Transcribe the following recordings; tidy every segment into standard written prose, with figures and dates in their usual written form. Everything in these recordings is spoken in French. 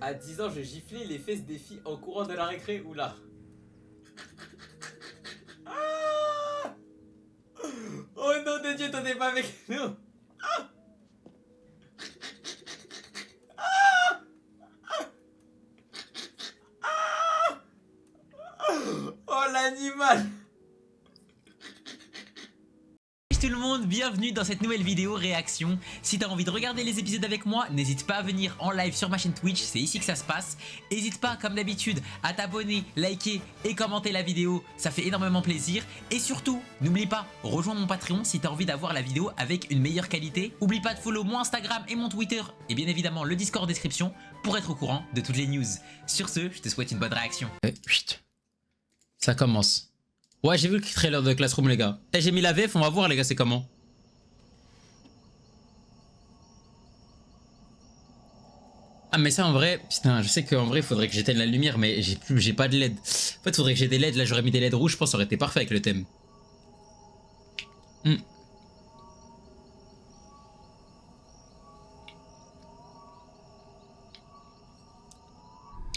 À 10 ans, je giflais les fesses des filles en courant de la récré. Oula. Ah, oh nom de Dieu, t'en es pas avec nous. Oh l'animal. Tout le monde, bienvenue dans cette nouvelle vidéo réaction. Si t'as envie de regarder les épisodes avec moi, n'hésite pas à venir en live sur ma chaîne Twitch, c'est ici que ça se passe. N'hésite pas comme d'habitude à t'abonner, liker et commenter la vidéo, ça fait énormément plaisir. Et surtout, n'oublie pas, rejoins mon Patreon si t'as envie d'avoir la vidéo avec une meilleure qualité. Oublie pas de follow mon Instagram et mon Twitter et bien évidemment le Discord en description pour être au courant de toutes les news. Sur ce, je te souhaite une bonne réaction. Chut, ça commence. Ouais, j'ai vu le trailer de Classroom, les gars. Eh, j'ai mis la VF, on va voir, les gars, c'est comment. Ah, mais ça, en vrai, putain, je sais qu'en vrai, il faudrait que j'éteigne la lumière, mais j'ai pas de LED. En fait, il faudrait que j'ai des LED. Là, j'aurais mis des LED rouges, je pense que ça aurait été parfait avec le thème.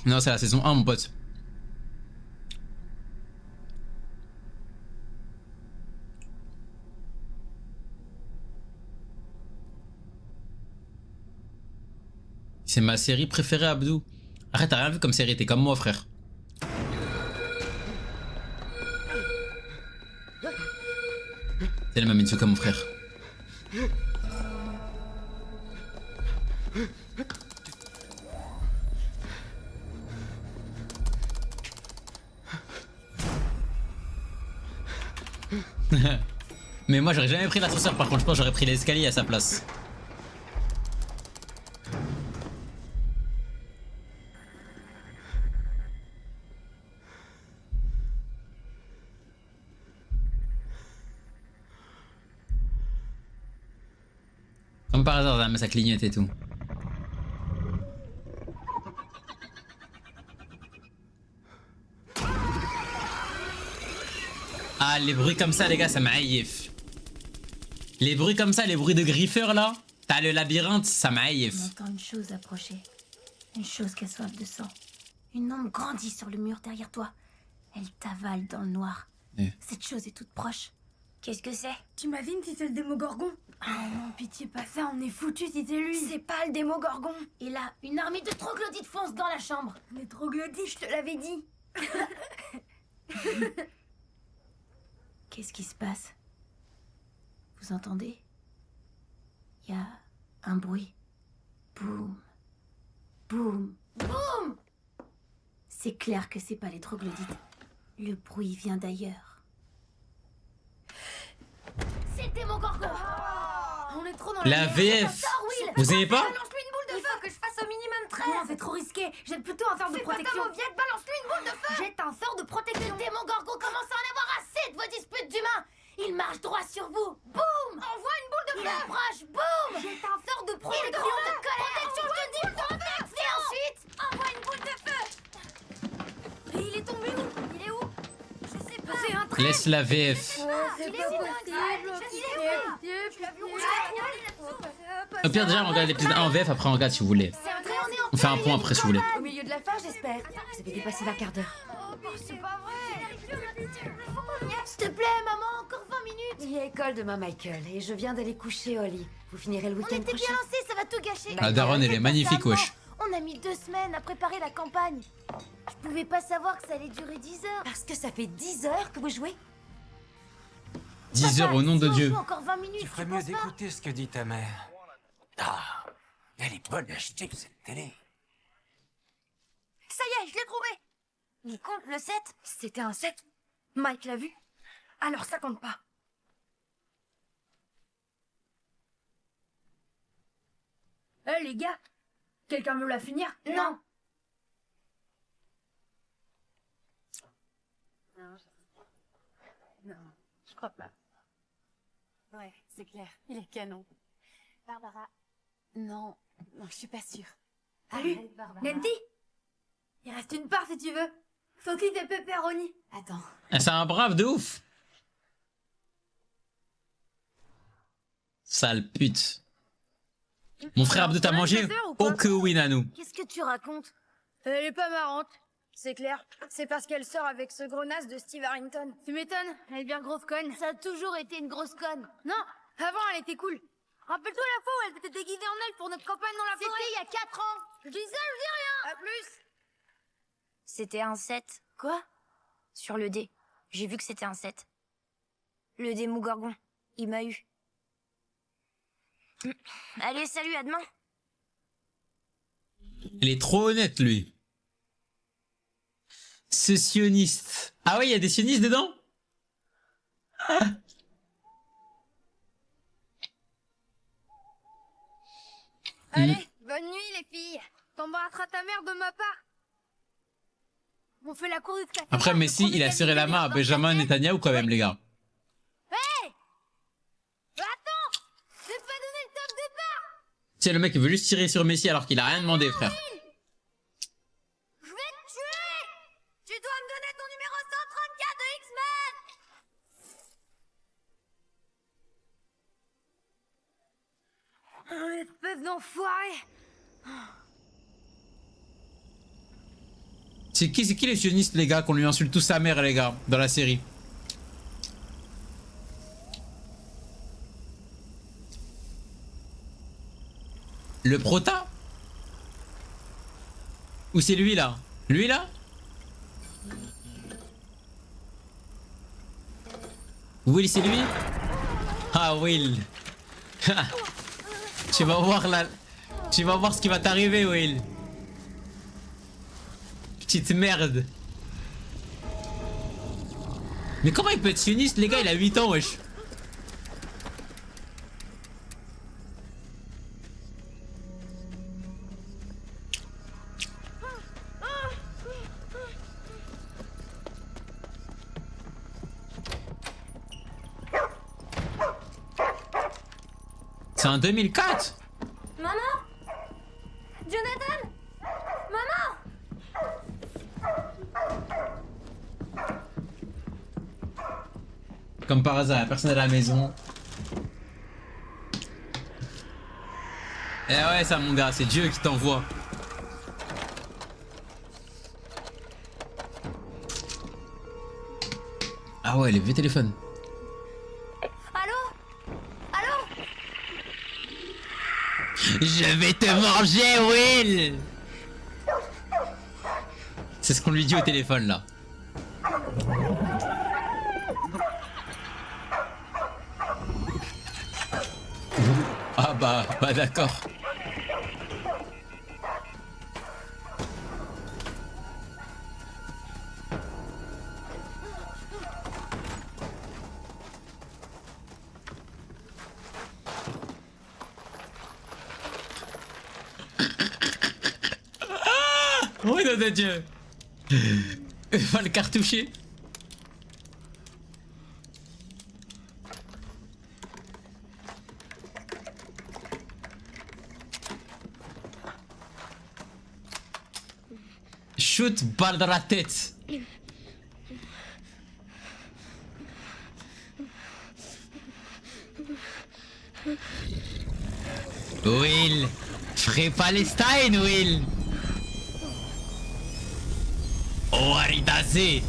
Non, c'est la saison 1, mon pote. C'est ma série préférée, Abdou. Arrête, t'as rien vu comme série, t'es comme moi, frère. C'est la même Mitsuka, mon frère. Mais moi, j'aurais jamais pris l'ascenseur, par contre, je pense que j'aurais pris l'escalier à sa place. Comme par hasard, mais ça clignote et tout. Ah, les bruits comme ça, les gars, ça m'aïef. Les bruits comme ça, les bruits de griffeurs là, t'as le labyrinthe, ça m'aïef. On entend une chose approcher. Une chose qui a soif de sang. Une ombre grandit sur le mur derrière toi. Elle t'avale dans le noir. Cette chose est toute proche. Qu'est-ce que c'est? T'imagines si c'est le Démogorgon? Oh non, pitié pas ça, on est foutus si c'est lui. C'est pas le Démogorgon. Et là, une armée de troglodytes fonce dans la chambre. Les troglodytes, je te l'avais dit. Qu'est-ce qui se passe? Vous entendez? Il y a un bruit. Boum. Boum. Boum. C'est clair que c'est pas les troglodytes. Le bruit vient d'ailleurs. C'est le Démogorgon. On est trop dans La VF. Vous savez pas? Balance-lui une boule de feu que je fasse au minimum 13. Non, c'est trop risqué. Jette plutôt un sort de protection. Viette, balance-lui une boule de feu. Jette un sort de protection. Le Démogorgon commence à en avoir assez de vos disputes d'humains. Il marche droit sur vous. Boum. Envoie une boule de Il feu. approche. Boum. Jette un sort de protection. De colère. Protection, je te dis. Protection. Et ensuite, Envoie une boule de feu. Et il est tombé où? Il est où? Je sais pas. C'est un Laisse la VF. C'est pas Au pire, déjà, on regarde l'épisode 1 en VF, après on regarde si vous voulez. On fait un point après si vous voulez. Au milieu de la fin, j'espère. Vous avez dépassé d'un quart d'heure. Oh, c'est pas vrai. s'il te plaît, maman, encore 20 minutes. Il y a école demain, Michael, et je viens d'aller coucher au lit. Vous finirez le On week-end était prochain. bien lancés, ça va tout gâcher. La daronne, elle est magnifique, wesh. On a mis 2 semaines à préparer la campagne. Je pouvais pas savoir que ça allait durer 10 heures. Parce que ça fait 10 heures que vous jouez. 10 heures au nom de Si on Dieu. joue encore 20 minutes, Tu ferais tu mieux penses pas? d'écouter ce que dit ta mère. Ah, elle est bonne à jeter cette télé. Ça y est, je l'ai trouvé. Il compte le 7. C'était un 7. Mike l'a vu. Alors ça compte pas. Hé les gars, quelqu'un veut la finir? Non. Non, je crois pas. Ouais, c'est clair, il est canon. Barbara. Non, non, je suis pas sûre. Salut, Arrête, Barbara. Nancy. Il reste une part si tu veux. Saucisse et pepperoni. Attends. C'est un brave de ouf. Sale pute. Mon frère Abdou, t'as mangé? Oh que oui, Nanou. Qu'est-ce que tu racontes? Elle est pas marrante. C'est clair. C'est parce qu'elle sort avec ce gros naze de Steve Harrington. Tu m'étonnes, elle est bien grosse conne. Ça a toujours été une grosse conne. Non, avant elle était cool. Rappelle-toi la fois où elle s'était déguisée en elle pour notre campagne dans la forêt. C'était il y a 4 ans. Je dis ça, je dis rien. À plus. C'était un 7. Quoi? Sur le dé. J'ai vu que c'était un 7. Le dé Mougorgon. Il m'a eu. Allez, salut, à demain. Il est trop honnête, lui. Ce sioniste. Ah ouais, il y a des sionistes dedans? Allez, bonne nuit les filles. T'embrasseras ta mère de ma part. On fait la cour du café. Après, Messi, il a serré la main à Benjamin Netanyahu quand même, les gars. Attends, j'ai pas donné le top départ. Tiens, le mec il veut juste tirer sur Messi alors qu'il a rien demandé, frère. Je vais te tuer. Tu dois me donner ton numéro 134 de X-Men. Oh, espèce d'enfoiré. C'est qui les sionistes, les gars, qu'on lui insulte tous sa mère, les gars, dans la série? Le prota? Ou c'est lui là? Lui là? Will, c'est lui? Ah, Will. Tu vas voir là. Tu vas voir ce qui va t'arriver, Will. Petite merde. Mais comment il peut être sioniste, les gars? Il a 8 ans, wesh. C'est en 2004. Maman? Jonathan? Maman? Comme par hasard, y'a personne à la maison. Eh ouais, ça, mon gars, c'est Dieu qui t'envoie. Ah ouais, les vieux téléphones. Allô? Allô? Je vais te manger, Will. C'est ce qu'on lui dit au téléphone, là. Ah bah d'accord. Oh nom de Dieu. Va le cartoucher. Shoot, balle dans la tête. Will, Free Palestine, Will. Ouaridaze.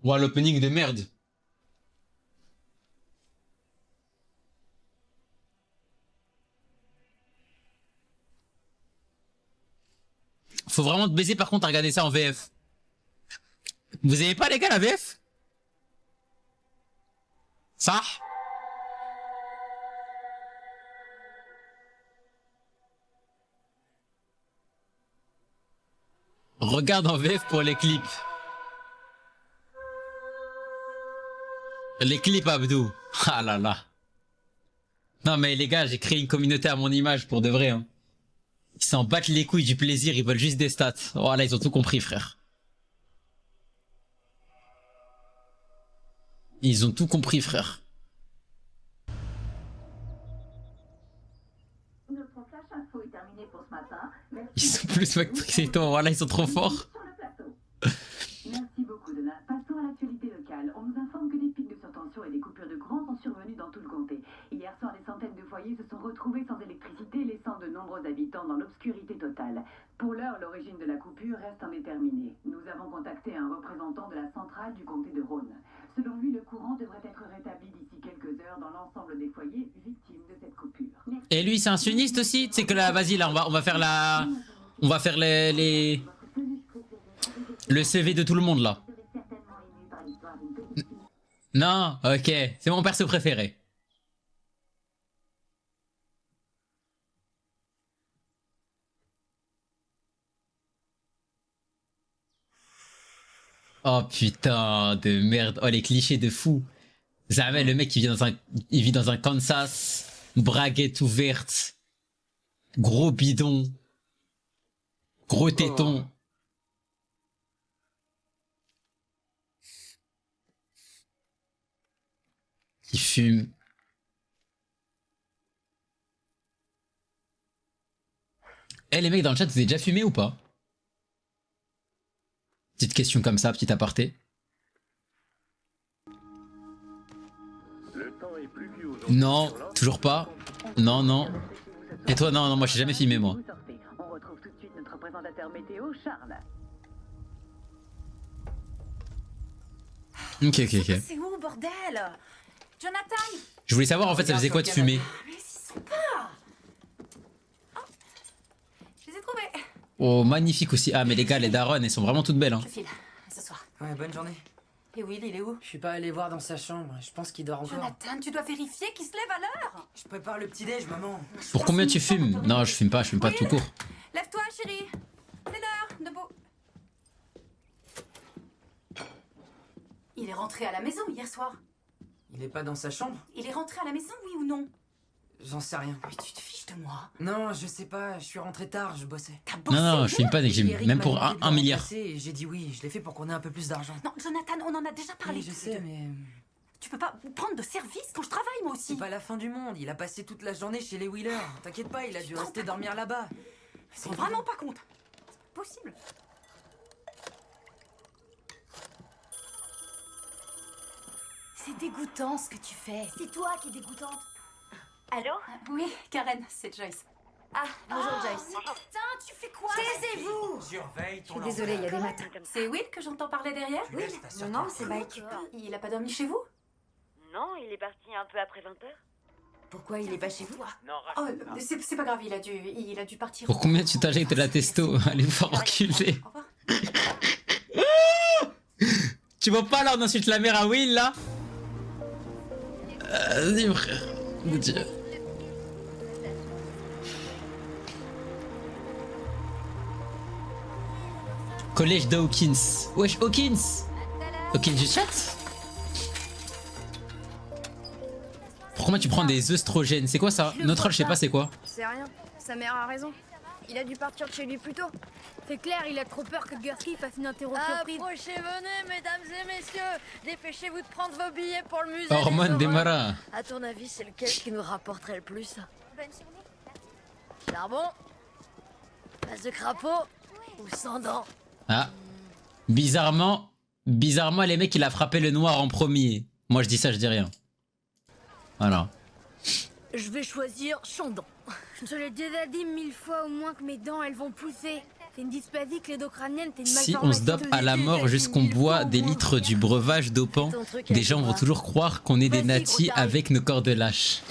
Ouah, l'opening de merde. Faut vraiment te baiser par contre à regarder ça en VF. Vous avez pas les gars la VF? Ça? Regarde en VF pour les clips. Les clips Abdou. Ah là là. Non mais les gars, j'ai créé une communauté à mon image pour de vrai. Hein. Ils s'en battent les couilles du plaisir, ils veulent juste des stats. Voilà, ils ont tout compris, frère. Ils ont tout compris, frère. Notre flash info est terminé pour ce matin. Merci Ils sont plus matrixés que toi, voilà, ils sont trop forts. sur le plateau. Merci beaucoup, Donna. Passons à l'actualité locale. On nous informe que des pics de surtension et des coupures de courant sont survenus dans tout le comté. Hier soir, des centaines de foyers se sont retrouvés sans électricité, laissant de nombreux habitants dans l'obscurité totale. Pour l'heure, l'origine de la coupure reste indéterminée. Nous avons contacté un représentant de la centrale du comté de Rhône. Selon lui, le courant devrait être rétabli d'ici quelques heures dans l'ensemble des foyers victimes de cette coupure. Et lui, c'est un sioniste aussi. Tu sais que là, vas-y, là, on va faire la... On va faire le CV de tout le monde, là. Non, ok. C'est mon perso préféré. Oh putain de merde. Oh les clichés de fou. Jamais le mec il vit dans un Kansas. Braguette ouverte. Gros bidon. Gros téton. Qui fume. Eh les mecs dans le chat, vous avez déjà fumé ou pas? Petite question comme ça, petit aparté. Non, toujours pas. Non, non. Et toi, non, non, moi j'ai jamais filmé moi. On retrouve tout de suite notre présentateur météo, Charles. Ok, ok, ok. C'est où, bordel? Jonathan! Je voulais savoir en fait ça faisait quoi de fumer. Mais ils sont pas! Oh, je les ai trouvés. Oh, magnifique aussi. Ah, mais les gars, les darons, elles sont vraiment toutes belles. Hein. Je file, ce soir. Ouais, bonne journée. Et Will, il est où? Je suis pas allé voir dans sa chambre, je pense qu'il dort encore. Jonathan, tu dois vérifier qu'il se lève à l'heure. Je prépare le petit-déj, maman. Pour combien tu fumes? Non, je fume pas tout court. Lève-toi, chérie. C'est l'heure, debout. Il est rentré à la maison hier soir. Il est pas dans sa chambre? Il est rentré à la maison, oui ou non? J'en sais rien. Mais tu te fiches de moi. Non, je sais pas, je suis rentré tard, je bossais. T'as bossé? Non, non, je fume pas dès que j'ai Eric même m'a pour demandé de un le milliard. remplacer et j'ai dit oui, je l'ai fait pour qu'on ait un peu plus d'argent. Non, Jonathan, on en a déjà parlé. Oui, je tous sais, les deux. mais Tu peux pas prendre de service quand je travaille, moi aussi. c'est pas la fin du monde. Il a passé toute la journée chez les Wheelers. T'inquiète pas, il a dû te rends rester pas dormir là-bas. Je me rends vraiment pas compte. C'est pas possible. C'est dégoûtant ce que tu fais. C'est toi qui es dégoûtante. Allô? Oui, Karen, c'est Joyce. Ah, bonjour Joyce. Putain, tu fais quoi? Taisez-vous. Surveille ton Désolée, il y a des matins. C'est Will que j'entends parler derrière? Tu laisses ta sœur Non, tranquille. c'est Mike. Il a pas dormi chez vous? Non, il est parti un peu après 20h. Pourquoi il est pas chez vous? Non, Oh, c'est pas grave, il a dû partir. Pour combien tu t'injectes de la testo? Allez vous faire enculer. Au revoir. Tu vois pas là, on insulte la mère à Will là? Vas-y frère. Mon Dieu. Collège d'Hawkins. Wesh Hawkins. Hawkins du chat. Pourquoi tu prends des œstrogènes? C'est quoi ça? Neutral, je sais pas c'est quoi. C'est rien, sa mère a raison. Il a dû partir de chez lui plus tôt. C'est clair, il a trop peur que Gursky fasse une interro surprise. Approchez, venez, mesdames et messieurs. Dépêchez-vous de prendre vos billets pour le musée. Hormone des des horreurs. marins. À ton avis, c'est lequel qui nous rapporterait le plus? Charbon? Face de crapaud? Ou sans dents? Ah. Bizarrement, les mecs il a frappé le noir en premier. Moi je dis ça, je dis rien. Voilà. Je vais choisir Chandon. Je l'ai déjà dit 1000 fois au moins que mes dents, elles vont pousser. C'est une dysplasie clédocrânienne, t'es une Si malformation on se dope aux à la États-Unis, mort jusqu'on 1000 boit fois des au moins. litres du breuvage dopant, Ton truc des avec gens vont moi. toujours croire qu'on est des Vas-y, nazis gros taré. avec nos corps de lâche.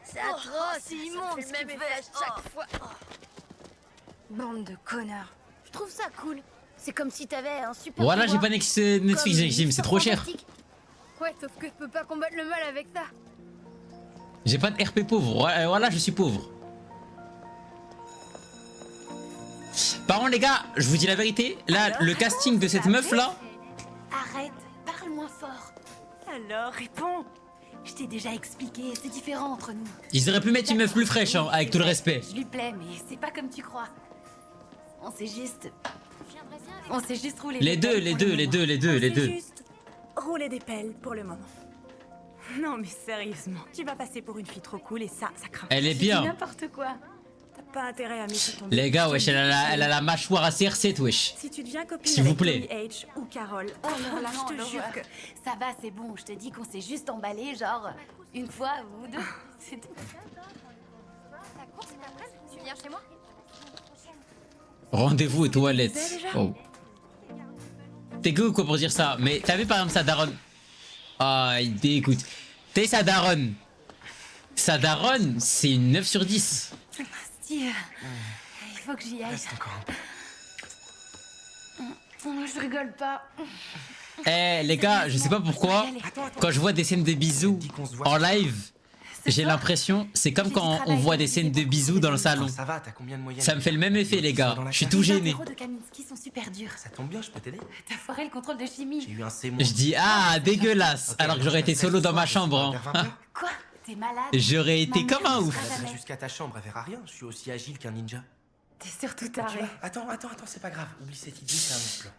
C'est atroce, c'est immonde ça fait ce le même qu'il effet fait. à chaque fois. Bande de connards. Je trouve ça cool. C'est comme si t'avais un super Voilà, j'ai pouvoir. pas Netflix, Comme Jim, c'est l'histoire trop cher. fantastique. Ouais, sauf que je peux pas combattre le mal avec ça. J'ai pas de RP pauvre, voilà, je suis pauvre. Par contre les gars, je vous dis la vérité, là, le casting de cette meuf là, Arrête, parle moins fort. Alors, réponds. Je t'ai déjà expliqué, c'est différent entre nous. Ils auraient pu mettre une meuf plus fraîche, hein, avec tout le respect. Je lui plais, mais c'est pas comme tu crois. On s'est juste... On s'est juste roulé Les des deux, pelles les pour deux, le les moment. deux, les deux, les On deux. s'est juste roulé des pelles pour le moment. Non mais sérieusement, tu vas passer pour une fille trop cool et ça craint. Elle est J'ai dit bien. n'importe quoi. T'as pas intérêt à mettre ton... Les gars, wesh, elle a la mâchoire à CR7, wesh. Si tu deviens copine S'il vous avec plaît. Tommy H ou Carole, alors là, je te jure que... Ça va, c'est bon. Je te dis qu'on s'est juste emballé, genre une fois ou deux. C'est tout. Ta course est après, tu viens chez moi? Rendez-vous aux toilettes. Oh. T'es que ou quoi pour dire ça? Mais t'as vu par exemple sa daronne? Ah, il dégoûte. T'es sa daronne. Sa daronne, c'est une 9 sur 10. Steve, il faut que j'y aille. Je rigole pas. Eh les gars, je sais pas pourquoi, quand je vois des scènes de bisous en live, j'ai l'impression, c'est comme quand on voit des scènes de bisous dans le salon. Ça va, t'as combien de moyenne? Ça me fait le même effet les gars, je suis tout Les gêné. apéros de Kaminsky sont super durs. Ça tombe bien, je peux t'aider. T'as foiré le contrôle de chimie. J'ai eu un C-. Je dis ah dégueulasse, alors que j'aurais été solo dans ma chambre. Hein. Quoi? T'es malade? J'aurais été comme un ouf. Je resterai jusqu'à ta chambre, elle verra rien. Je suis aussi agile qu'un ninja. T'es surtout Tu taré. vois, attends, c'est pas grave. Oublie cette idée, c'est un autre plan.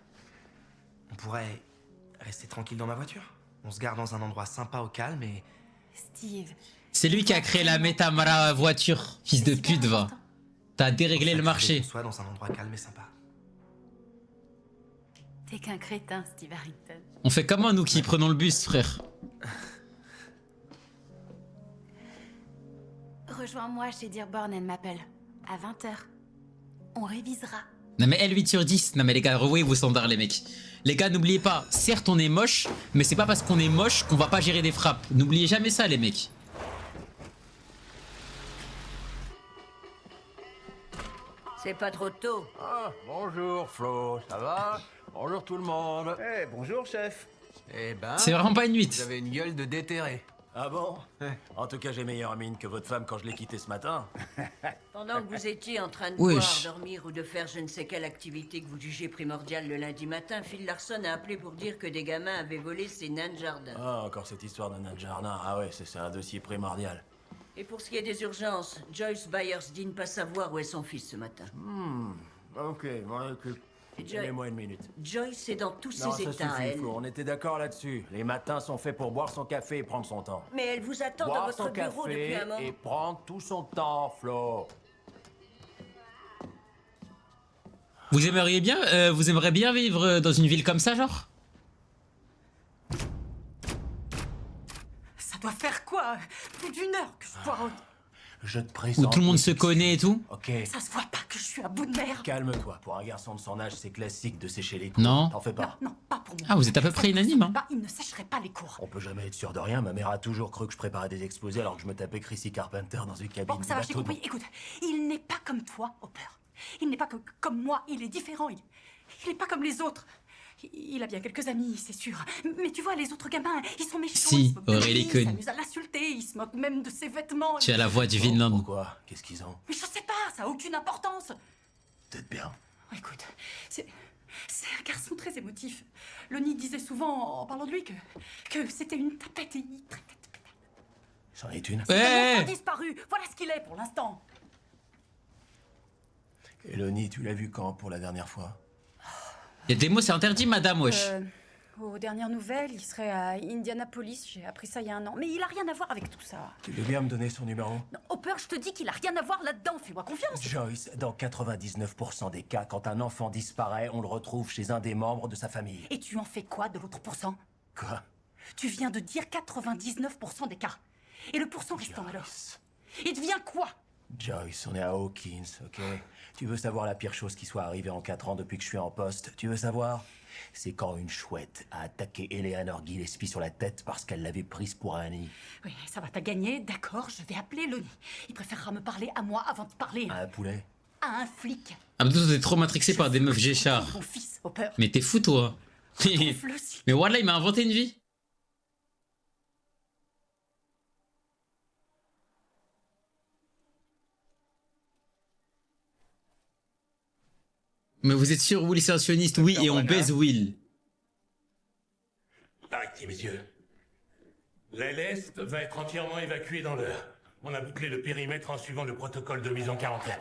On pourrait rester tranquille dans ma voiture. On se garde dans un endroit sympa au calme et... Steve, C'est lui qui a créé la Metamara voiture, fils de pute va. T'as déréglé le marché. On soit dans un endroit calme et sympa. t'es qu'un crétin, Steve Harrington. On fait comment nous qui prenons le bus frère? Rejoins-moi chez Dearborn, elle m'appelle. À 20h. On révisera. Non mais elle 8 sur 10, non mais les gars, revoyez vos standards les mecs. Les gars, n'oubliez pas, certes on est moche, mais c'est pas parce qu'on est moche qu'on va pas gérer des frappes. N'oubliez jamais ça les mecs. C'est pas trop tôt. Ah, bonjour Flo, ça va? Bonjour tout le monde. Eh, bonjour, chef. Eh ben... C'est vraiment pas une 8. Vous avez une gueule de déterré. Ah bon? En tout cas, j'ai meilleure mine que votre femme quand je l'ai quittée ce matin. Pendant que vous étiez en train de Wesh. boire, dormir ou de faire je ne sais quelle activité que vous jugez primordiale le lundi matin, Phil Larson a appelé pour dire que des gamins avaient volé ses nains de jardin. Ah, encore cette histoire de nain de jardin. Ah ouais, c'est un dossier primordial. Et pour ce qui est des urgences, Joyce Byers dit ne pas savoir où est son fils ce matin. Ok, bon, écoute. Joy- Donnez-moi une minute. Joyce est dans tous Non, ses ça états, suffit, elle. Flo, on était d'accord là-dessus. Les matins sont faits pour boire son café et prendre son temps. Mais elle vous attend dans Boire votre son bureau depuis café un moment. et prendre tout son temps, Flo. Vous aimeriez bien vivre dans une ville comme ça genre? Ça doit faire quoi? Plus d'une heure que je poireaute. Je te Où présente... tout le monde mes se excuses. connaît et tout? Ok. Ça se voit pas que je suis à bout de nerfs. Calme-toi. Pour un garçon de son âge, c'est classique de sécher les cours. Non. T'en fais pas. Non, pas pour moi. Ah vous êtes à peu près unanime hein? Bah, il ne sécherait pas les cours. On peut jamais être sûr de rien. Ma mère a toujours cru que je préparais des exposés alors que je me tapais Chrissy Carpenter dans une cabine. Bon, ça va, du j'ai bateau. compris. Écoute, il n'est pas comme toi, Hopper. Il n'est pas comme moi, il est différent. Il n'est pas comme les autres. Il a bien quelques amis, c'est sûr. Mais tu vois, les autres gamins, ils sont méchants. Si, ils se moquent de Aurélie lui, Cohn. ils s'amusent à l'insulter, ils se moquent même de ses vêtements. Tu as la voix du Bon, Vinland. Pourquoi? Qu'est-ce qu'ils ont? Mais je sais pas, ça a aucune importance. Peut-être bien. Écoute, c'est un garçon très émotif. Lonnie disait souvent, en parlant de lui, que c'était une tapette. Et il traitait de pétale. C'en est une. Il a Ouais. disparu. Voilà ce qu'il est pour l'instant. Eloni, tu l'as vu quand pour la dernière fois? Y'a des mots c'est interdit madame wesh. Aux dernières nouvelles, il serait à Indianapolis. J'ai appris ça il y a un an. Mais il a rien à voir avec tout ça. Tu veux bien me donner son numéro? Non, Hopper, je te dis qu'il a rien à voir là-dedans. Fais-moi confiance. Joyce, dans 99% des cas, quand un enfant disparaît, on le retrouve chez un des membres de sa famille. Et tu en fais quoi de l'autre pourcent? Quoi? Tu viens de dire 99% des cas. Et le pourcent restant alors? Il devient quoi? Joyce, on est à Hawkins, ok? Tu veux savoir la pire chose qui soit arrivée en 4 ans depuis que je suis en poste? Tu veux savoir? C'est quand une chouette a attaqué Eleanor Gillespie sur la tête parce qu'elle l'avait prise pour un nid. Oui, ça va, t'as gagné, d'accord, je vais appeler Lonnie. Il préférera me parler à moi avant de parler Un poulet? à un flic. Ah mais toi t'es trop matrixé par des meufs Géchard. Mon fils, Hopper. Mais t'es fou toi. Trouve-le si- Mais voilà il m'a inventé une vie. Mais vous êtes sûr Will c'est un sioniste? Oui et on baise Will. Arrêtez mes yeux. L'aile est va être entièrement évacuée dans l'heure. On a bouclé le périmètre en suivant le protocole de mise en quarantaine.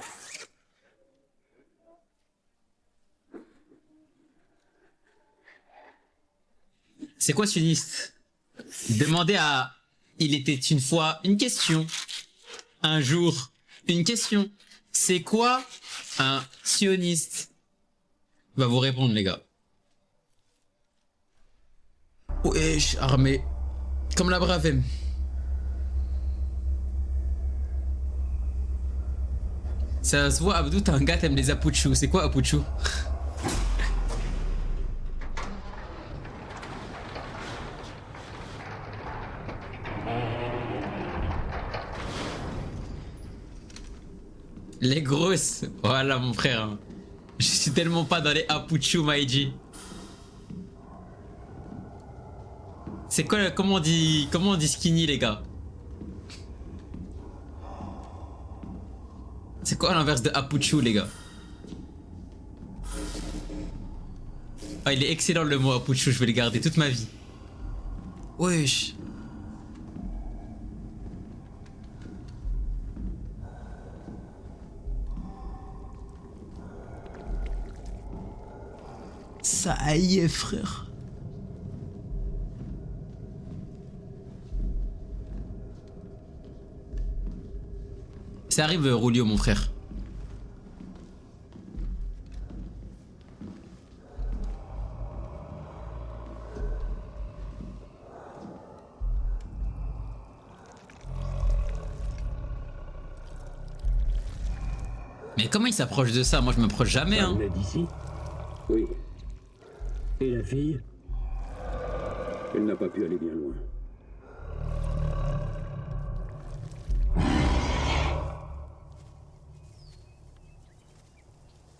C'est quoi sioniste? Demandez à... Il était une fois une question. Un jour, une question. C'est quoi un sioniste? Va vous répondre, les gars. Wesh, armé. Comme la Bravem. Ça se voit, Abdou, t'es un gars, t'aimes les Apuchou. C'est quoi Apuchou? Les grosses. Voilà, mon frère. Je suis tellement pas dans les Apuchou, Maïji. C'est quoi, comment on dit skinny, les gars? C'est quoi l'inverse de Apuchou, les gars? Ah, il est excellent le mot Apuchou, je vais le garder toute ma vie. Wesh. Ça y est, frère. Ça arrive, Rulio, mon frère. Mais comment il s'approche de ça? Moi, je m'approche jamais, hein. D'ici? Oui. Et la fille? Elle n'a pas pu aller bien loin.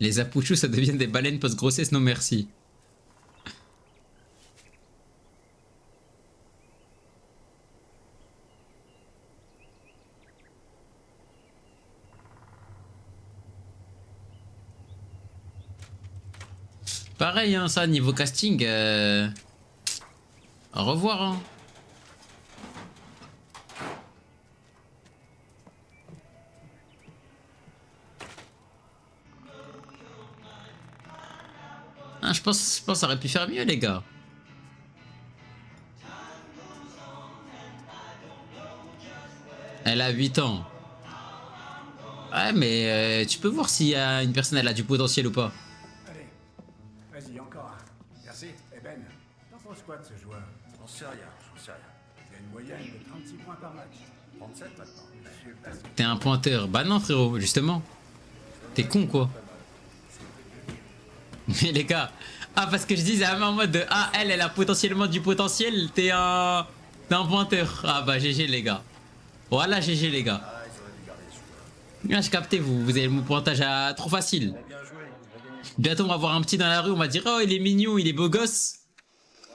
Les Apuchous, ça devient des baleines post-grossesse, non merci. Pareil, hein, ça, niveau casting, au revoir, hein. Ah, je pense que ça aurait pu faire mieux, les gars. Elle a 8 ans. Ouais, mais tu peux voir si une personne elle a du potentiel ou pas. Allez, vas-y, encore un. Merci. Eh Ben, t'en penses quoi de ce joueur? J'en sais rien, Il y a une moyenne de 36 points par match. 37 maintenant. T'es un pointeur. Bah non, frérot, justement. T'es con, quoi. Mais les gars, ah, parce que je disais en mode de, ah, elle a potentiellement du potentiel, t'es un pointeur. Ah bah GG, les gars. Voilà, GG, les gars. Là, je captais, vous avez mon pointage à trop facile. Bientôt, on va voir un petit dans la rue, on va dire, oh, il est mignon, il est beau gosse.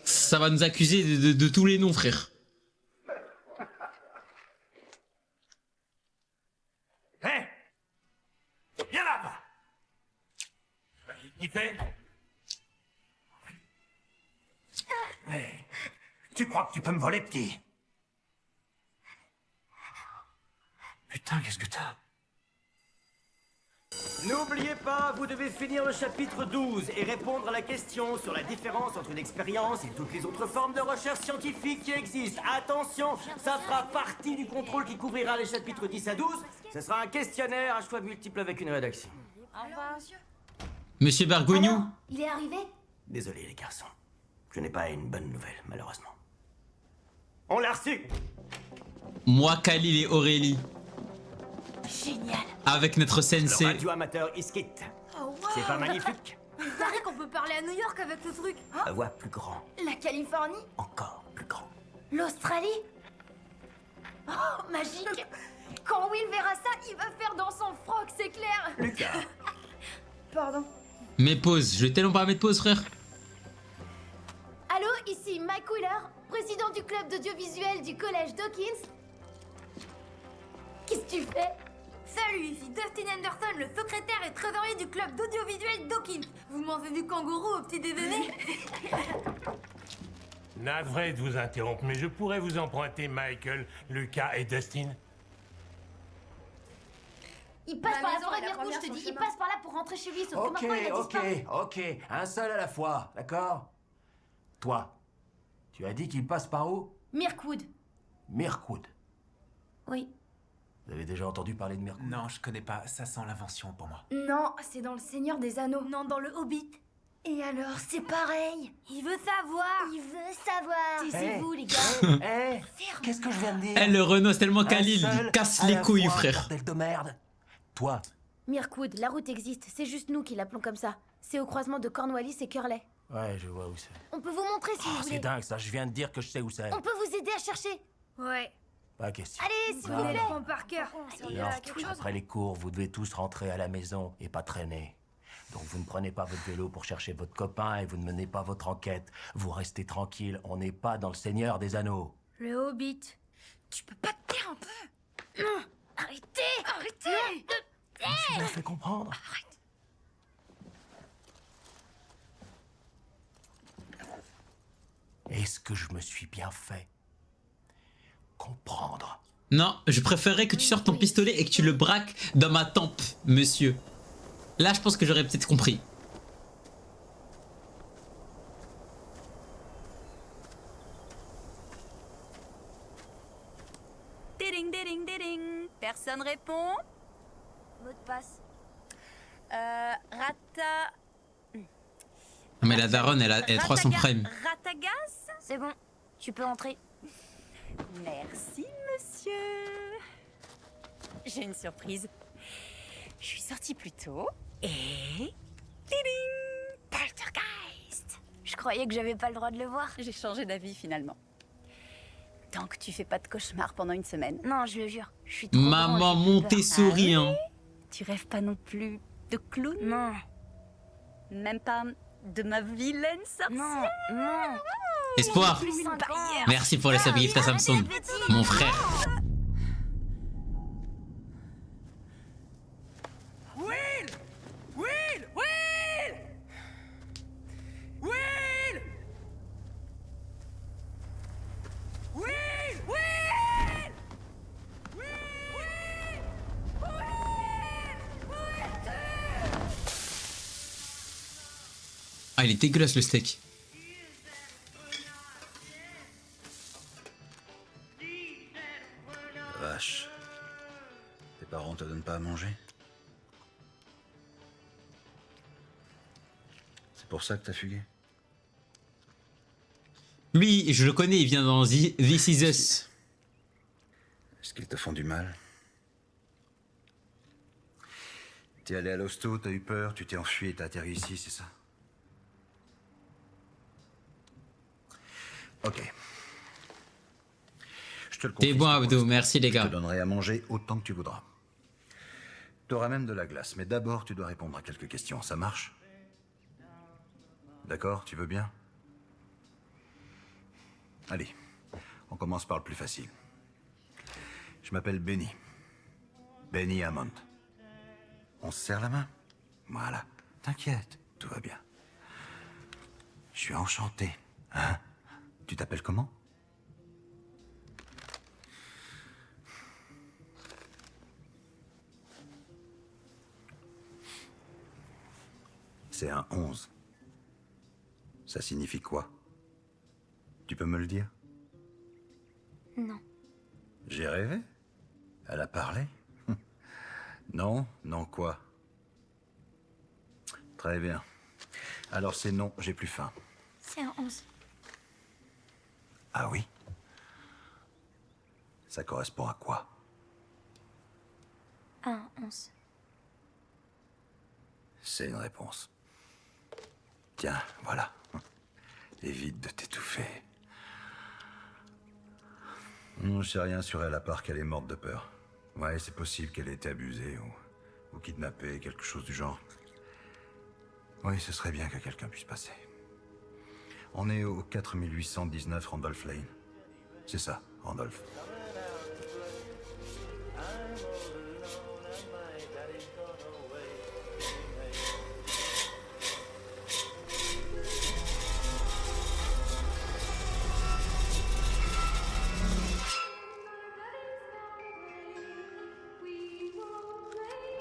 Ça va nous accuser de tous les noms, frère. Hé! Viens là-bas! Qui fait? Hey, tu crois que tu peux me voler, petit? Putain, qu'est-ce que t'as? N'oubliez pas, vous devez finir le chapitre 12 et répondre à la question sur la différence entre une expérience et toutes les autres formes de recherche scientifique qui existent. Attention, ça fera partie du contrôle qui couvrira les chapitres 10 à 12. Ce sera un questionnaire à choix multiples avec une rédaction. Au revoir, monsieur. Monsieur Bergognou. Il est arrivé? Désolé, les garçons. Je n'ai pas une bonne nouvelle, malheureusement. On l'a reçu! Moi, Khalil et Aurélie. Génial. Avec notre Le sensei. radio amateur Iskit. Oh, wow. C'est pas magnifique? Il paraît qu'on peut parler à New York avec le truc. La voix plus grand, La Californie? encore plus grand. L'Australie? Oh, magique. Quand Will verra ça, il va faire dans son froc, c'est clair. Lucas. Pardon. Mes pauses, je vais tellement pas mettre pause, frère. Allô, ici Mike Wheeler, président du club d'audiovisuel du collège Dawkins. Qu'est-ce que tu fais? Salut, ici Dustin Anderson, le secrétaire et trésorier du club d'audiovisuel Dawkins. Vous mangez du kangourou au petit déjeuner? Navré de vous interrompre, mais je pourrais vous emprunter Michael, Lucas et Dustin. Il passe par la forêt de Mircoude, je te dis. Il passe par là pour rentrer chez lui, sauf que maintenant il a disparu. Ok. Un seul à la fois, d'accord? Toi, tu as dit qu'il passe par où? Mircoude. Mircoude. Oui. Vous avez déjà entendu parler de Mircoude? Non, je connais pas. Ça sent l'invention pour moi. Non, c'est dans le Seigneur des Anneaux. Non, dans le Hobbit. Et alors, c'est pareil. Il veut savoir. Il veut savoir. Taisez-vous, les gars. Qu'est-ce que je viens de dire? Eh, le Renault, c'est tellement Un Khalil, seul il casse à les la couilles, fois, frère. bordel de merde. Toi, Mircoude, la route existe. C'est juste nous qui l'appelons comme ça. C'est au croisement de Cornwallis et Curley. ouais, je vois où c'est. On peut vous montrer si vous C'est voulez. dingue ça, je viens de dire que je sais où c'est. On peut vous aider à chercher. Ouais. Pas question. Allez, s'il Non, vous non. plaît. Prends par cœur. Non, après les cours, vous devez tous rentrer à la maison et pas traîner. Donc vous ne prenez pas votre vélo pour chercher votre copain et vous ne menez pas votre enquête. Vous restez tranquille, on n'est pas dans le Seigneur des Anneaux. Le Hobbit. Tu peux pas te taire un peu? Non. Arrêtez. Tu m'as fait comprendre. Est-ce que je me suis bien fait comprendre? Non, je préférerais que tu sortes ton pistolet et que tu le braques dans ma tempe, monsieur. Là, je pense que j'aurais peut-être compris. Ding. Personne répond. Mot de passe. Rata... Non, mais la daronne, elle a 300 frames. Ratagas? C'est bon, tu peux entrer. Merci, monsieur. J'ai une surprise. Je suis sortie plus tôt et... Tiding! Poltergeist! Je croyais que j'avais pas le droit de le voir. J'ai changé d'avis finalement. Tant que tu fais pas de cauchemar pendant une semaine. Non, je le jure, je suis trop Maman grand, j'ai Montessori, peur. hein. Tu rêves pas non plus de clown? Non. Même pas de ma vilaine sorcière? Non. Espoir. Plus 5 ans. Merci pour les subgifts à Samson, mon frère. Ah, il est dégueulasse le steak. Vache. Tes parents te donnent pas à manger? C'est pour ça que t'as fugué? Lui, je le connais, il vient dans This Is Us. Est-ce qu'ils te font du mal? T'es allé à l'hosto, t'as eu peur, tu t'es enfui et t'as atterri ici, c'est ça? Ok. Je te le confie. T'es bon, Abdo, merci les Je gars. te donnerai à manger autant que tu voudras. T'auras même de la glace, mais d'abord tu dois répondre à quelques questions, ça marche? D'accord, tu veux bien? Allez, on commence par le plus facile. Je m'appelle Benny. Benny Hammond. On se serre la main? Voilà, t'inquiète, tout va bien. Je suis enchanté, hein? Tu t'appelles comment? C'est un 11. Ça signifie quoi? Tu peux me le dire? Non. J'ai rêvé? Elle a parlé? Non? Non quoi? Très bien. Alors c'est non, j'ai plus faim. C'est un 11. Ah oui? Ça correspond à quoi? Un 11. C'est une réponse. Tiens, voilà. Évite de t'étouffer. Je sais rien sur elle à part qu'elle est morte de peur. Ouais, c'est possible qu'elle ait été abusée ou kidnappée, quelque chose du genre. Oui, ce serait bien que quelqu'un puisse passer. On est au 4819 Randolph Lane. C'est ça, Randolph.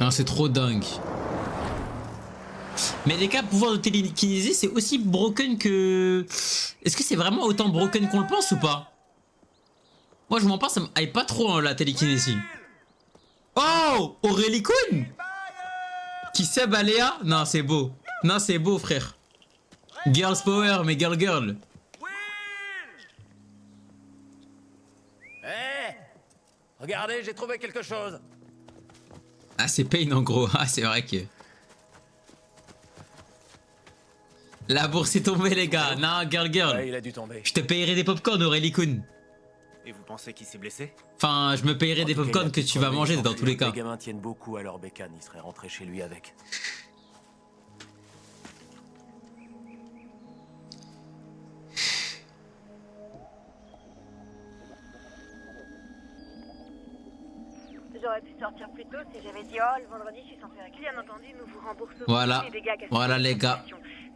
Non, c'est trop dingue. Mais les cas, pouvoir de télékinésie, c'est aussi broken que... Est-ce que c'est vraiment autant broken qu'on le pense ou pas? Moi, je m'en pense, ça me hype pas trop, hein, la télékinésie. Oh, Aurélie Kuhn qui sait Baléa? Non, c'est beau. Non, c'est beau, frère. Girls power, mais girl. Hé regardez, j'ai trouvé quelque chose. Ah, c'est Pain en gros. Ah, c'est vrai que... La bourse est tombée, les gars. Non, girl. Ouais, il a dû tomber. Je te payerai des popcorn, Aurélie Kuhn. Et vous pensez qu'il s'est blessé? Enfin, je me payerai des popcorn que tu vas manger dans tous les cas. Les gamins tiennent beaucoup à leur bécane, il serait rentré chez lui avec. J'aurais pu sortir plus tôt si j'avais dit oh le vendredi je suis censé régler. Bien entendu, nous vous remboursons Voilà, tous les dégâts cassés. voilà les gars.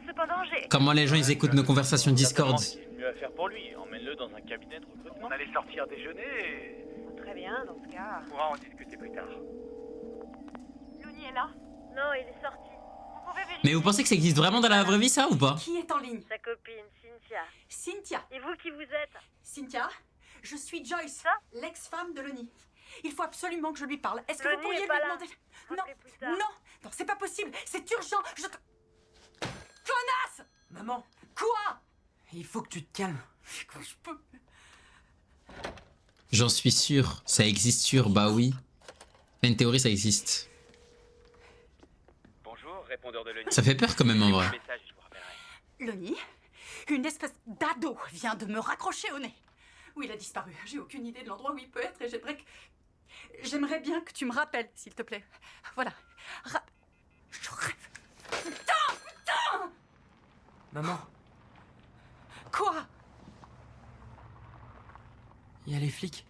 Cependant, j'ai... Comment les gens ils écoutent nos conversations Discord. Mieux à faire pour lui, emmène-le dans un cabinet de recrutement. On allait sortir déjeuner et... Très bien, dans ce cas... On pourra en discuter plus tard. Looney est là? Non, il est sorti. Vous pouvez vérifier. Mais vous pensez que ça existe vraiment dans la vraie vie, ça, ou pas? Qui est en ligne? Sa copine, Cynthia. Cynthia. Et vous qui vous êtes? Cynthia, je suis Joyce, l'ex-femme de Lonnie. Il faut absolument que je lui parle. Est-ce que Lonnie vous pourriez est lui pas là. demander... Non, c'est pas possible. C'est urgent. Connasse! Maman, Quoi? il faut que tu te calmes. Comment je peux... J'en suis sûr. Ça existe sûr, bah oui. Une théorie, ça existe. Bonjour, répondeur de Lonnie. Ça fait peur quand même en vrai. Lonnie, une espèce d'ado vient de me raccrocher au nez. Où il a disparu. J'ai aucune idée de l'endroit où il peut être et j'aimerais bien que tu me rappelles, s'il te plaît. Voilà. Je rêve. Putain! Maman, Quoi? il y a les flics.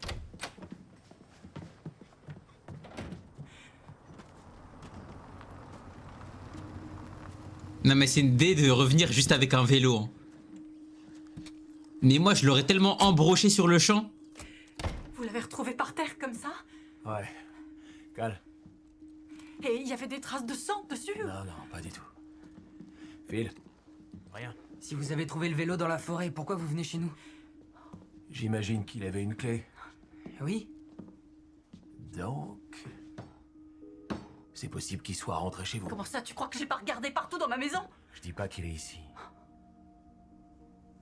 Non mais c'est une idée de revenir juste avec un vélo. Hein. Mais moi je l'aurais tellement embroché sur le champ. Vous l'avez retrouvé par terre comme ça? Ouais. Calme. Et il y avait des traces de sang dessus? Non, pas du tout. Phil? Rien. Si vous avez trouvé le vélo dans la forêt, pourquoi vous venez chez nous? J'imagine qu'il avait une clé. Oui. Donc... c'est possible qu'il soit rentré chez vous. Comment ça, tu crois que j'ai pas regardé partout dans ma maison? Je dis pas qu'il est ici.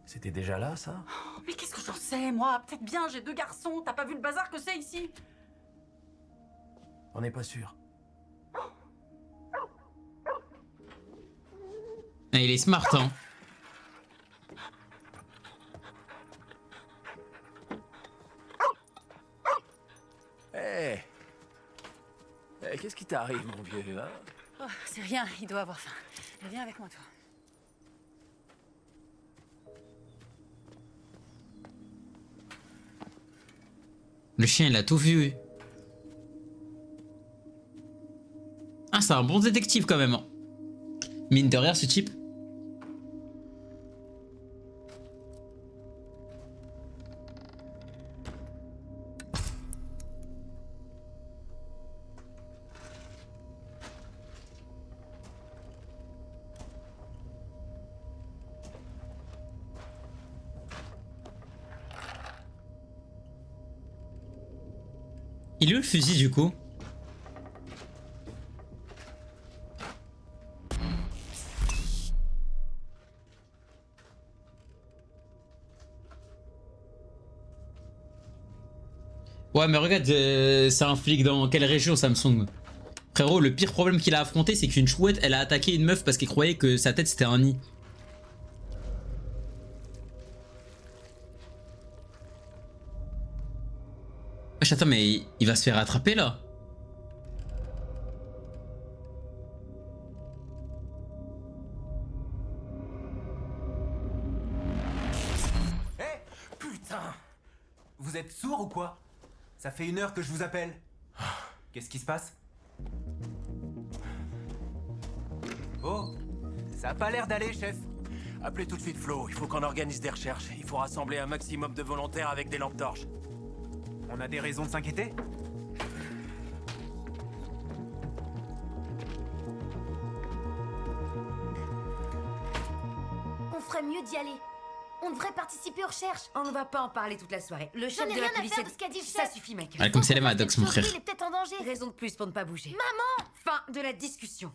C'était déjà là, ça? Mais qu'est-ce que j'en sais, moi? Peut-être bien, j'ai 2 garçons, t'as pas vu le bazar que c'est ici? On n'est pas sûr. Ah, il est smart, hein. Hé qu'est-ce qui t'arrive, mon vieux, hein? Oh, c'est rien, il doit avoir faim. Viens avec moi, toi. Le chien, il a tout vu. Ah, c'est un bon détective quand même. Hein. Mine de rien, ce type. Il est où le fusil du coup? Ouais mais regarde, c'est un flic dans quelle région Samsung? Frérot, le pire problème qu'il a affronté c'est qu'une chouette elle a attaqué une meuf parce qu'elle croyait que sa tête c'était un nid. Wesh, attends mais il va se faire attraper là. Putain! Vous êtes sourd ou quoi? Ça fait 1 heure que je vous appelle. Qu'est-ce qui se passe? Oh, ça a pas l'air d'aller, chef. Appelez tout de suite Flo, il faut qu'on organise des recherches. Il faut rassembler un maximum de volontaires avec des lampes torches. On a des raisons de s'inquiéter? ferait mieux d'y aller. On devrait participer aux recherches. On ne va pas en parler toute la soirée. Le J'en chef ai de la rien à police faire a de ce qu'a dit le Ça chef. suffit, mec. Alaikum salam Adox, mon frère. Il est peut-être en danger. Raison de plus pour ne pas bouger. Maman! Fin de la discussion.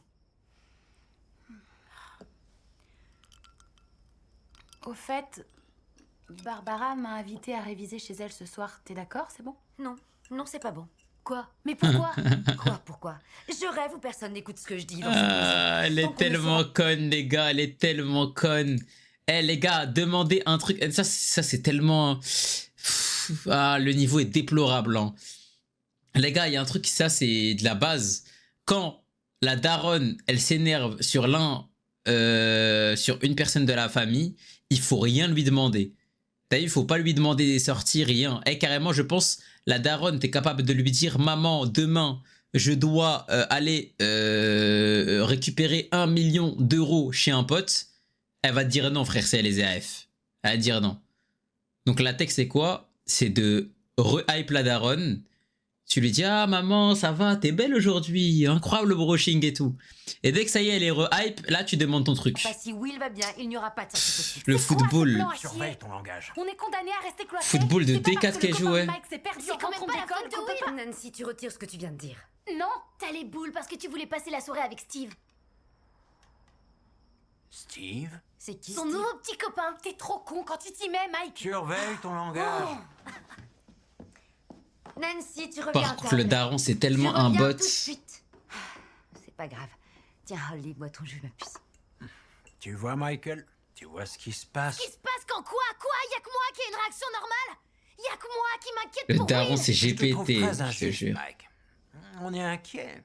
Au fait, Barbara m'a invité à réviser chez elle ce soir. T'es d'accord, c'est bon? Non, non, c'est pas bon. Quoi? Mais pourquoi? Pourquoi? Je rêve où personne n'écoute ce que je dis. Ah, elle est tellement conne, les gars, elle est tellement conne. Eh, les gars, demandez un truc. Ça c'est tellement... Ah, le niveau est déplorable. Hein. Les gars, il y a un truc, ça, c'est de la base. Quand la daronne, elle s'énerve sur sur une personne de la famille, il faut rien lui demander. T'as vu, il faut pas lui demander des sorties, rien. Et carrément, je pense, la daronne, t'es capable de lui dire, maman, demain, je dois aller récupérer 1 million d'euros chez un pote. Elle va te dire non, frère, c'est les AF. Elle va te dire non. Donc la texte, c'est quoi? C'est de re-hype la daronne. Tu lui dis, ah maman, ça va, t'es belle aujourd'hui, incroyable le brushing et tout. Et dès que ça y est, elle est re-hype, là tu demandes ton truc. Bah, si Will va bien, il n'y aura pas de sortie possible. Le football. Surveille ton langage. On est condamné à rester cloîtrés. Football de C'est pas D4 parce que qu'elle le copain jouait. de Mike s'est perdu C'est en quand même rentrant pas la d'école faute de qu'on peut Will. pas- Nancy, tu retires ce que tu viens de dire. Non, t'as les boules parce que tu voulais passer la soirée avec Steve. Steve? C'est qui Son Steve nouveau petit copain. T'es trop con quand tu t'y mets, Mike. Surveille ton langage. Nancy, tu reviens Par à contre, table. le daron, c'est tellement Tu un reviens bot. tout de suite. C'est pas grave. Tiens, Holly, bois ton jus, ma puce. Tu vois, Michael? Tu vois ce qui se passe? Qu'est-ce qui se passe quand quoi? Y'a que moi qui ai une réaction normale? Y'a que moi qui m'inquiète Le pour daron, Will. c'est Je te trouve GPT, très je te injuste, jure. Mike. On est inquiet.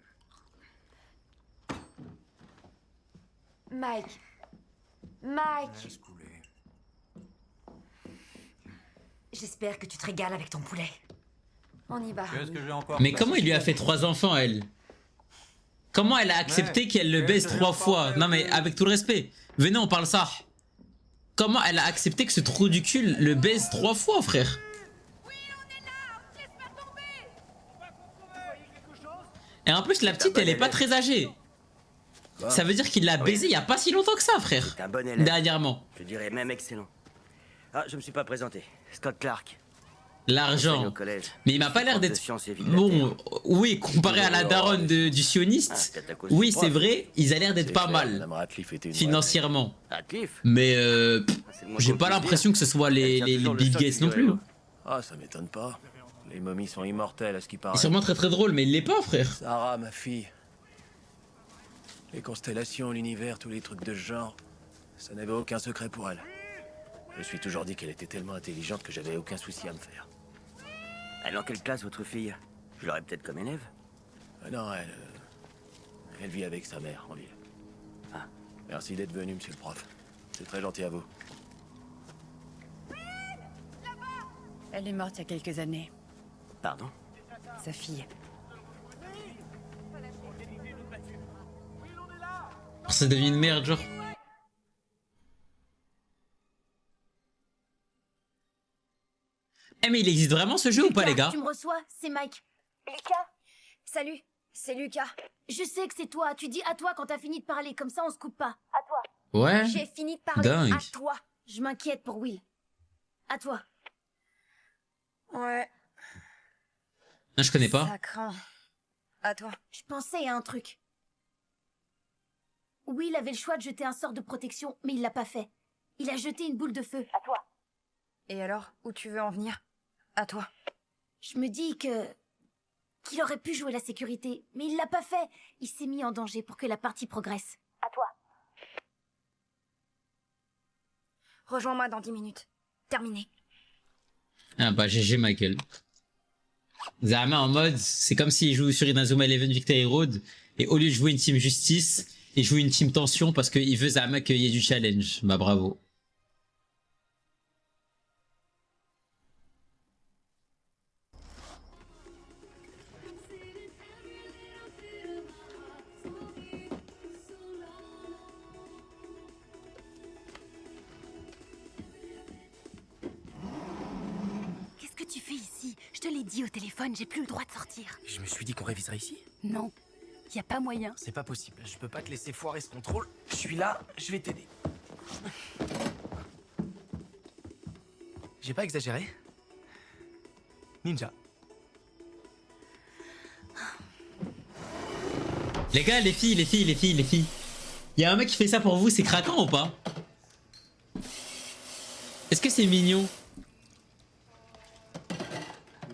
Mike. Mike. Laisse couler. J'espère que tu te régales avec ton poulet. On y va. Qu'est-ce que j'ai encore Mais comment il lui a fait 3 enfants, elle? Comment elle a accepté Ouais. qu'elle le Mais baise c'est 3 encore fois? fait Non mais que- avec tout le respect. Venez, on parle ça. Comment elle a accepté que ce trou du cul le baise 3 fois, frère? Et en plus, la petite, elle est pas très âgée. Ça veut dire qu'il l'a baisé il y a pas si longtemps que ça, frère. Un bon élève. Dernièrement. Je dirais même excellent. Ah, je me suis pas présenté. Scott Clark. L'argent. Enseigne au collège. Mais il m'a pas l'air Prof de d'être... sciences et vie de la Bon, oui, comparé à la daronne du sioniste, peut-être à cause oui, du c'est prof. vrai, ils a l'air d'être C'est pas clair, mal, Madame Radcliffe était une financièrement. Radcliffe. Mais C'est le moins j'ai qu'on pas puisse l'impression que ce soit les toujours le Bill stock Gates du non plus. duel. Ah, ça m'étonne pas. Les momies sont immortelles à ce qui Il paraît. est sûrement très très drôle, mais il l'est pas, frère. Sarah, ma fille. Les constellations, l'univers, tous les trucs de ce genre, ça n'avait aucun secret pour elle. Je me suis toujours dit qu'elle était tellement intelligente que j'avais aucun souci à me faire. Elle est en quelle classe, votre fille? Je l'aurais peut-être comme élève. Ah non, elle vit avec sa mère en ville. Ah. Merci d'être venu, monsieur le prof. C'est très gentil à vous. Elle est morte il y a quelques années. Pardon? Sa fille. C'est devenu une merde, genre. Eh mais il existe vraiment ce jeu ou pas, les gars? Tu me reçois? C'est Mike. Lucas. Salut, c'est Lucas. Je sais que c'est toi. Tu dis à toi quand t'as fini de parler. Comme ça, on se coupe pas. À toi. Ouais. J'ai fini de parler. Dingue. À toi. Je m'inquiète pour Will. À toi. Ouais. Ah, je connais pas. Ça craint. À toi. Je pensais à un truc. Will avait le choix de jeter un sort de protection, mais il l'a pas fait. Il a jeté une boule de feu. À toi. Et alors, où tu veux en venir? À toi. Je me dis qu'il aurait pu jouer la sécurité, mais il l'a pas fait. Il s'est mis en danger pour que la partie progresse. À toi. Rejoins-moi dans 10 minutes. Terminé. Ah bah GG Michael. Zama en mode, c'est comme s'il joue sur Inazuma Eleven Victory Road, et au lieu de jouer une team justice, il joue une team tension parce qu'il veut Zama qu'il y ait du challenge. Bah bravo. Qu'est-ce que tu fais ici? Je te l'ai dit au téléphone, j'ai plus le droit de sortir. Je me suis dit qu'on réviserait ici. Non, y a pas moyen. C'est pas possible. Je peux pas te laisser foirer ce contrôle. Je suis là, je vais t'aider. J'ai pas exagéré. Ninja. Les gars, les filles. Y a un mec qui fait ça pour vous, c'est craquant ou pas? Est-ce que c'est mignon?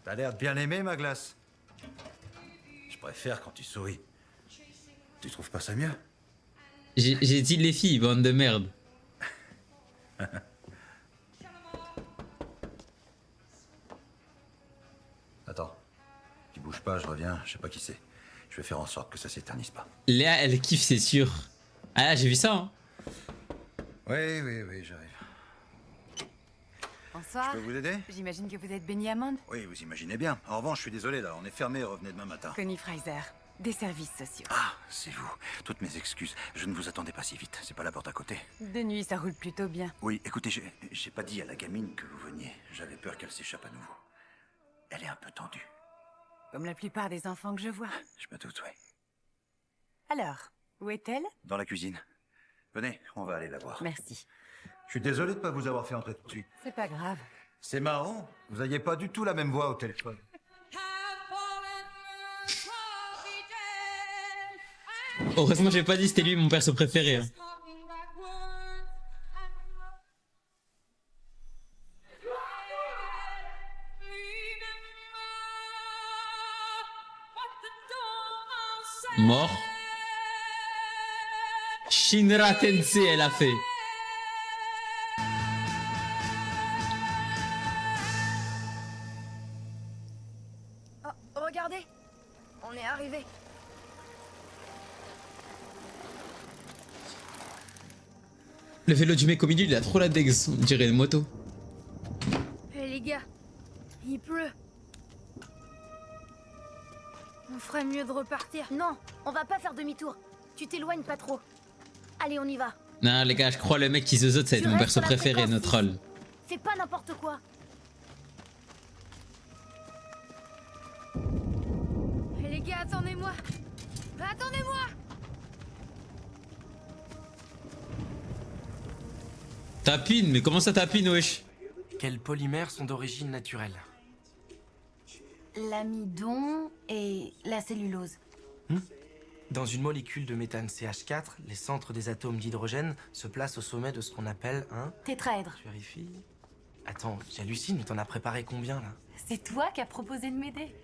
T'as l'air de bien l'aimer, ma glace. Je préfère quand tu souris. Tu trouves pas ça mieux? J'ai dit les filles, bande de merde. Attends. Tu bouges pas, je reviens. Je sais pas qui c'est. Je vais faire en sorte que ça s'éternise pas. Léa, elle kiffe, c'est sûr. Ah, j'ai vu ça, hein. Oui, j'arrive. Bonsoir. Je peux vous aider? J'imagine que vous êtes Benny Hammond. Oui, vous imaginez bien. En revanche, je suis désolé, là, on est fermé, revenez demain matin. Connie Fraser, des services sociaux. Ah, c'est vous. Toutes mes excuses. Je ne vous attendais pas si vite. C'est pas la porte à côté. De nuit, ça roule plutôt bien. Oui, écoutez, j'ai pas dit à la gamine que vous veniez. J'avais peur qu'elle s'échappe à nouveau. Elle est un peu tendue. Comme la plupart des enfants que je vois. Je me doute, oui. Alors, où est-elle? Dans la cuisine. Venez, on va aller la voir. Merci. Je suis désolé de pas vous avoir fait entrer tout de suite. C'est pas grave. C'est marrant. Vous aviez pas du tout la même voix au téléphone. Heureusement, j'ai pas dit c'était lui mon perso préféré. Hein. Mort. Shinra Tensei, elle a fait. Oh, regardez, on est arrivé. Le vélo du mec au milieu, il a trop la degs, on dirait une moto. Hé les gars, il pleut. On ferait mieux de repartir. Non, on va pas faire demi-tour. Tu t'éloignes pas trop. Allez, on y va. Non les gars, je crois le mec qui zozote, ça va être mon perso préféré, notre troll. Fais pas n'importe quoi. Hé les gars, attendez-moi. Attendez-moi. Tapine, mais comment ça tapine, wesh? Quels polymères sont d'origine naturelle? L'amidon et la cellulose. Dans une molécule de méthane CH4, les centres des atomes d'hydrogène se placent au sommet de ce qu'on appelle un... Tétraèdre. Je vérifie. Attends, j'hallucine, mais t'en as préparé combien, là? C'est toi qui as proposé de m'aider.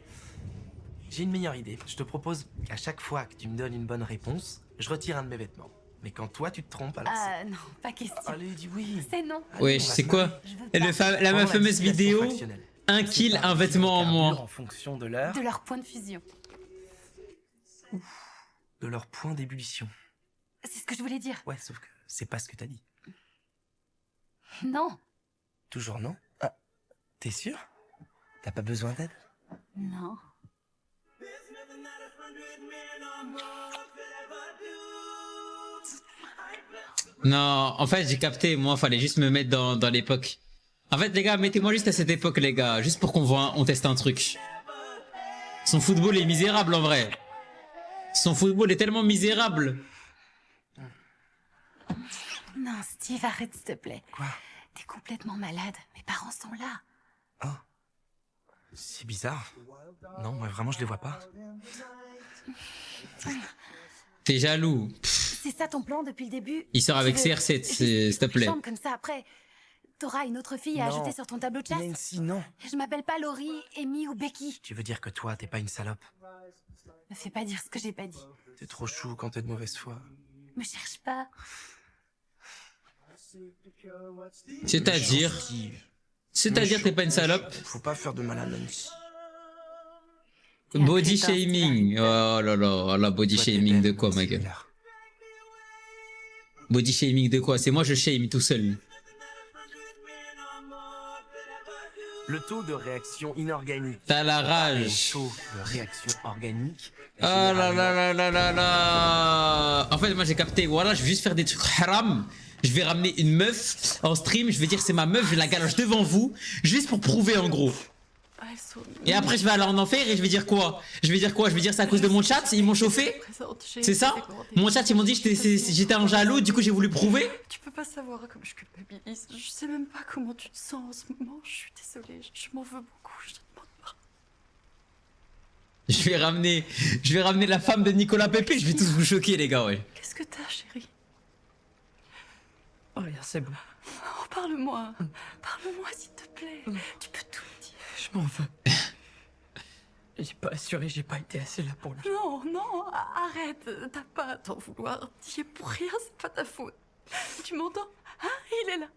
J'ai une meilleure idée. Je te propose qu'à chaque fois que tu me donnes une bonne réponse, je retire un de mes vêtements. Mais quand toi, tu te trompes, alors Ah non, pas question. Allez, dis oui. C'est non. Wesh, c'est quoi? La fameuse vidéo, un kill, un vêtement en moins. En fonction de leur... De leur point de fusion. De leur point d'ébullition. C'est ce que je voulais dire. Ouais, sauf que c'est pas ce que t'as dit. Non. Toujours non? Ah, t'es sûr? T'as pas besoin d'aide? Non. Non, en fait, j'ai capté, moi, fallait juste me mettre dans l'époque. En fait, les gars, mettez-moi juste à cette époque, les gars, juste pour qu'on voit, on teste un truc. Son football est misérable, en vrai. Son football est tellement misérable. Non, Steve, arrête, s'il te plaît. Quoi? T'es complètement malade. Mes parents sont là. Oh. C'est bizarre. Non, moi, vraiment, je les vois pas. T'es jaloux. C'est ça ton plan depuis le début? Il sort avec CR7, s'il te plaît. Comme ça, après, t'auras une autre fille à ajouter sur ton tableau de chasse? Nancy, non. Je m'appelle pas Laurie, Amy ou Becky. Tu veux dire que toi, t'es pas une salope? Me fais pas dire ce que j'ai pas dit. T'es trop chou quand t'es de mauvaise foi. Me cherche pas. C'est-à-dire t'es pas une salope? Faut pas faire de mal à Nancy. Body shaming. Oh là là, body shaming de quoi, ma gueule? Body shaming de quoi? C'est moi, je shame tout seul. Le taux de réaction inorganique. T'as la rage. Le taux de réaction organique. Oh là là là là là là. En fait, moi j'ai capté. Voilà, je vais juste faire des trucs haram. Je vais ramener une meuf en stream. Je vais dire c'est ma meuf. Je la galoche devant vous. Juste pour prouver en gros. Elles sont... Et après, je vais aller en enfer et je vais dire quoi? Je vais dire quoi? Je vais dire c'est à cause de mon chat, ils m'ont chauffé? C'est ça? Mon chat, ils m'ont dit que j'étais un jaloux, du coup j'ai voulu prouver? Tu peux pas savoir comme je culpabilise. Je sais même pas comment tu te sens en ce moment. Je suis désolée, je m'en veux beaucoup. Je te demande pas. Je vais ramener la femme de Nicolas Pépé, je vais tous vous choquer les gars, ouais. Qu'est-ce que t'as, chérie? Oh, rien, c'est bon. Oh, parle-moi. Parle-moi, s'il te plaît. Tu peux tout me dire. Je m'en veux. J'ai pas assuré, j'ai pas été assez là pour lui. Non, non, arrête. T'as pas à t'en vouloir. T'y es pour rien, c'est pas ta faute. Tu m'entends? Hein? Il est là.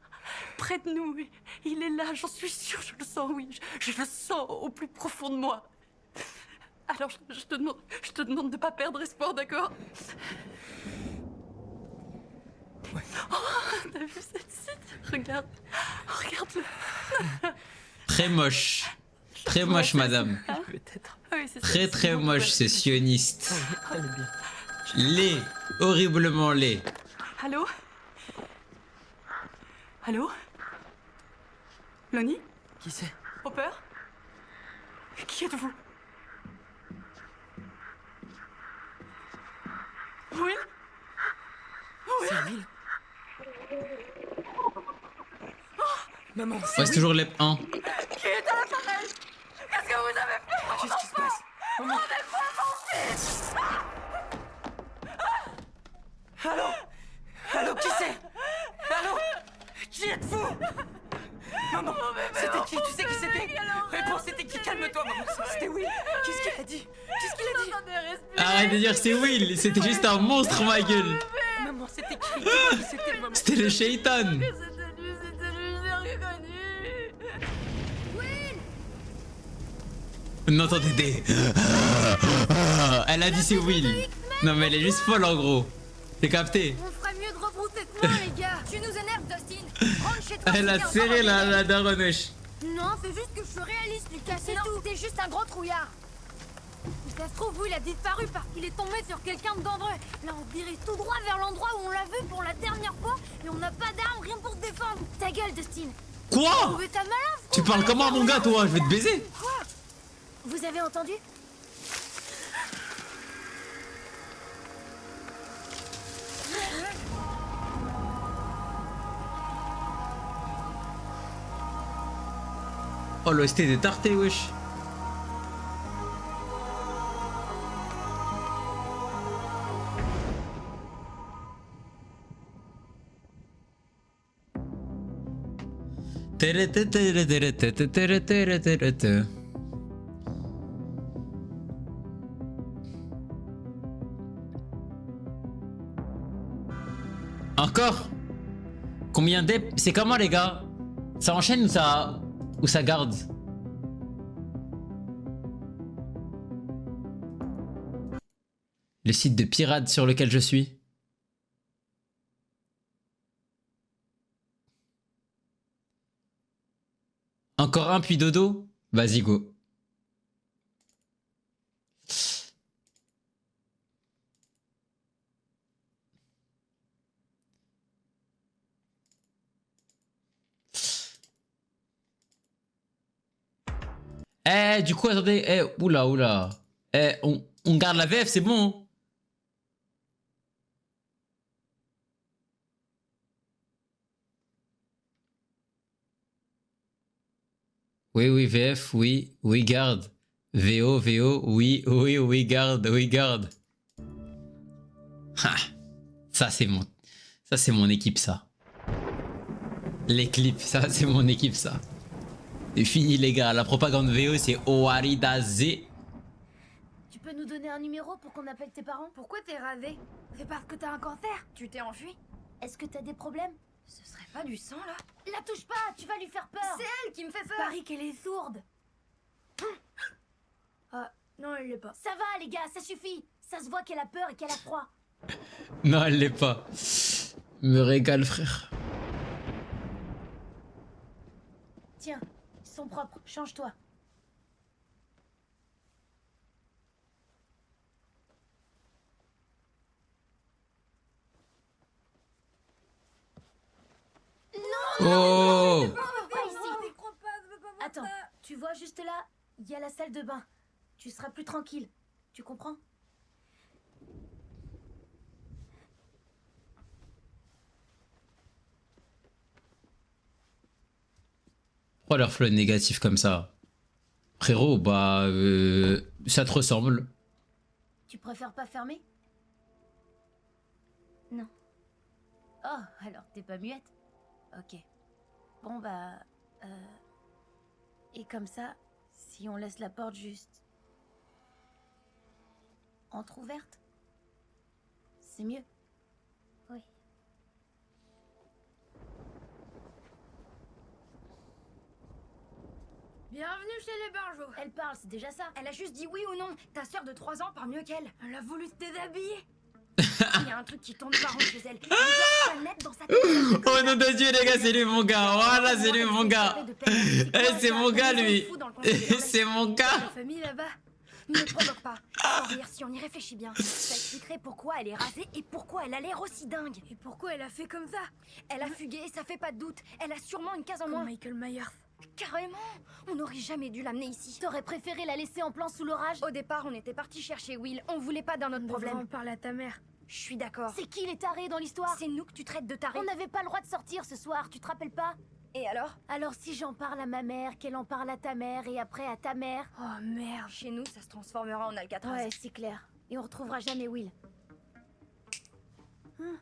Près de nous. Il est là, j'en suis sûre, je le sens, oui. Je le sens au plus profond de moi. Alors, je te demande de pas perdre espoir, d'accord? Ouais. Oh, t'as vu cette site? Regarde. Regarde-le. Très moche. Très moche, madame. Peut-être. Oui, c'est ça. Très très moche, ce sioniste. Elle est bien. Laid. Horriblement laid. Allô? Allô? Lonnie? Qui c'est? Hopper? Qui êtes-vous? Will? C'est Will? Maman, Ouais, c'est toujours les 1. Qui est à l'appareil? Qu'est-ce que vous avez fait? Qu'est-ce qui se passe? Maman. Rendez-moi mon fils! Allô? Allô, qui c'est? Allô? Qui êtes-vous? Maman, c'était qui? Tu sais qui c'était? Réponds, c'était qui? Calme-toi, maman. C'était Will. Qu'est-ce qu'il a dit? Qu'est-ce qu'il a dit? Arrête de dire c'est Will, c'était juste un monstre, ma gueule. Maman, c'était qui? Dis-moi qui c'était, maman. C'était le Shaitan. Non, attendez, des... Elle a dit c'est Will. Non, mais elle est juste folle en gros. T'es capté? On ferait mieux de rebrousser chemin, les gars. Tu nous énerves, Dustin. Rentre chez toi. Elle a serré la daronneche. Non, c'est juste que je suis réaliste, Lucas, c'est tout. T'es juste un gros trouillard. Ça se trouve, il a disparu parce qu'il est tombé sur quelqu'un de dangereux. Là, on se dirige tout droit vers l'endroit où on l'a vu pour la dernière fois et on n'a pas d'armes, rien pour se défendre. Ta gueule, Dustin. Quoi? Tu parles comment à mon gars, toi? Je vais te baiser. Quoi? Vous avez entendu? Oh, l'OST est tarté, wesh. Encore? Combien d'ep? C'est comment les gars? Ça enchaîne ou ça garde? Le site de pirate sur lequel je suis. Encore un puis dodo? Vas-y go. Eh, du coup, attendez. Eh, oula. Eh, on garde la VF, c'est bon. Hein. Oui, VF, oui, garde. VO, oui, garde. Ha, ça c'est mon équipe, ça. Les clips, ça c'est mon équipe, ça. C'est fini les gars, la propagande VO c'est Oaridaze. Tu peux nous donner un numéro pour qu'on appelle tes parents? Pourquoi t'es rasé? C'est parce que t'as un cancer? Tu t'es enfui? Est-ce que t'as des problèmes? Ce serait pas du sang, là? La touche pas, tu vas lui faire peur. C'est elle qui me fait peur. Je parie qu'elle est sourde. Ah, non, elle l'est pas. Ça va, les gars, ça suffit. Ça se voit qu'elle a peur et qu'elle a froid. Non, elle l'est pas. Me régale, frère. Tiens, ils sont propres, change-toi. Oh! Pas ici. Attends, Tu vois, juste là, il y a la salle de bain. Tu seras plus tranquille. Tu comprends? Pourquoi leur flow est négatif comme ça? Frérot, bah... ça te ressemble. Tu préfères pas fermer? Non. Oh, alors t'es pas muette? Ok. Bon bah... Et comme ça, si on laisse la porte juste... entrouverte, c'est mieux. Oui. Bienvenue chez les Barjots. Elle parle, c'est déjà ça. Elle a juste dit oui ou non. Ta sœur de 3 ans parle mieux qu'elle. Elle a voulu se déshabiller. Il y a un truc qui tourne pas rond chez elle. Elle est planète dans sa tête. Oh nom de Dieu les gars, c'est lui mon gars. Voilà, c'est lui mon gars. Eh, c'est mon gars lui. C'est mon gars. La famille là-bas. Ne provoque pas. Sans rire, si on y réfléchit bien, ça expliquerait pourquoi elle est rasée et pourquoi elle a l'air aussi dingue. Et pourquoi elle a fait comme ça? Elle a fugué, ça fait pas de doute. Elle a sûrement une case en moins. Michael Myers. Carrément. On n'aurait jamais dû l'amener ici. T'aurais préféré la laisser en plan sous l'orage? Au départ, on était parti chercher Will. On voulait pas d'un autre problème. On parle à ta mère. Je suis d'accord. C'est qui les tarés dans l'histoire? C'est nous que tu traites de tarés. On n'avait pas le droit de sortir ce soir, tu te rappelles pas? Et alors? Alors si j'en parle à ma mère, qu'elle en parle à ta mère et après à ta mère... Oh merde. Chez nous, ça se transformera en Alcatraz. Ouais, c'est clair. Et on retrouvera jamais Will.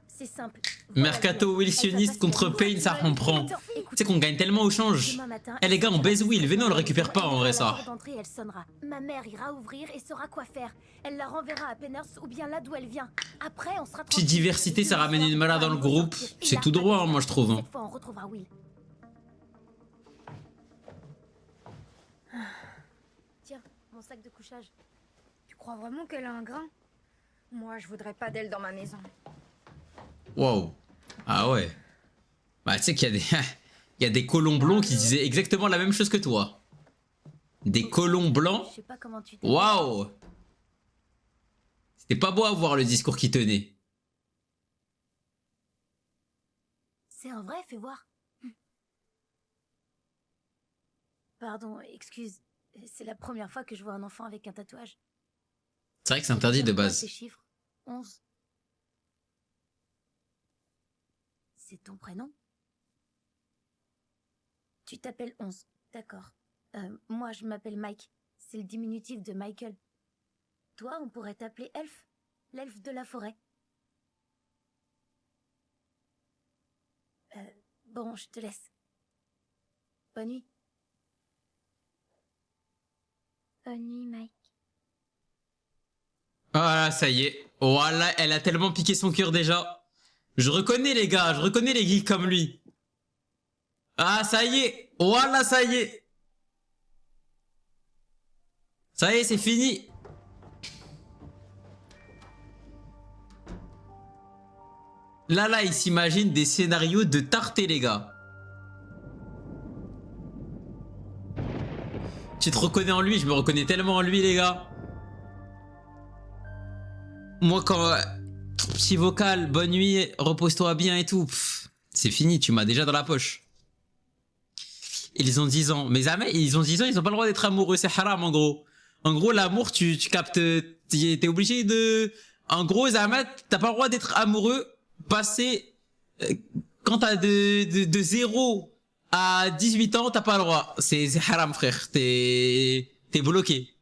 C'est simple. Mercato Wilsoniste contre Payne, ça comprend. Tu sais qu'on gagne tellement au change. Eh les gars, on baise Will, venez on le récupère pas en vrai ça. Elle sonnera. Ma mère ira ouvrir et saura quoi faire. Elle la renverra à Penners ou bien là d'où elle vient. Après, on sera... Petite diversité, ça ramène une malade dans le groupe. C'est tout droit, hein, moi je trouve. Hein. Cette fois, on retrouvera Will. Tiens, mon sac de couchage. Tu crois vraiment qu'elle a un grain? Moi, je voudrais pas d'elle dans ma maison. Wow. Ah ouais. Bah tu sais qu'il y a des... Il y a des colons blonds qui disaient exactement la même chose que toi. Des colons blancs. Je sais pas comment tu Waouh. C'était pas beau à voir le discours qui tenait. C'est un vrai, fais voir. Pardon, excuse. C'est la première fois que je vois un enfant avec un tatouage. C'est vrai que c'est interdit de base. Ces chiffres 11. C'est ton prénom? Tu t'appelles 11, d'accord. Moi, je m'appelle Mike. C'est le diminutif de Michael. Toi, on pourrait t'appeler Elf. L'elfe de la forêt. Bon, je te laisse. Bonne nuit. Bonne nuit, Mike. Voilà, ça y est. Voilà, elle a tellement piqué son cœur déjà. Je reconnais les gars, je reconnais les geeks comme lui. Ah, ça y est. Voilà, ça y est. Ça y est, c'est fini. Là, il s'imagine des scénarios de tarté, les gars. Tu te reconnais en lui, je me reconnais tellement en lui, les gars. Moi, quand... Petit vocal, bonne nuit, repose-toi bien et tout. C'est fini, tu m'as déjà dans la poche. Ils ont 10 ans. Mais jamais, ils ont 10 ans, ils ont pas le droit d'être amoureux. C'est haram, en gros. En gros, l'amour, tu captes... T'es obligé de... En gros, Zama, t'as pas le droit d'être amoureux passé... Quand t'as de 0 à 18 ans, t'as pas le droit. C'est haram, frère. T'es bloqué.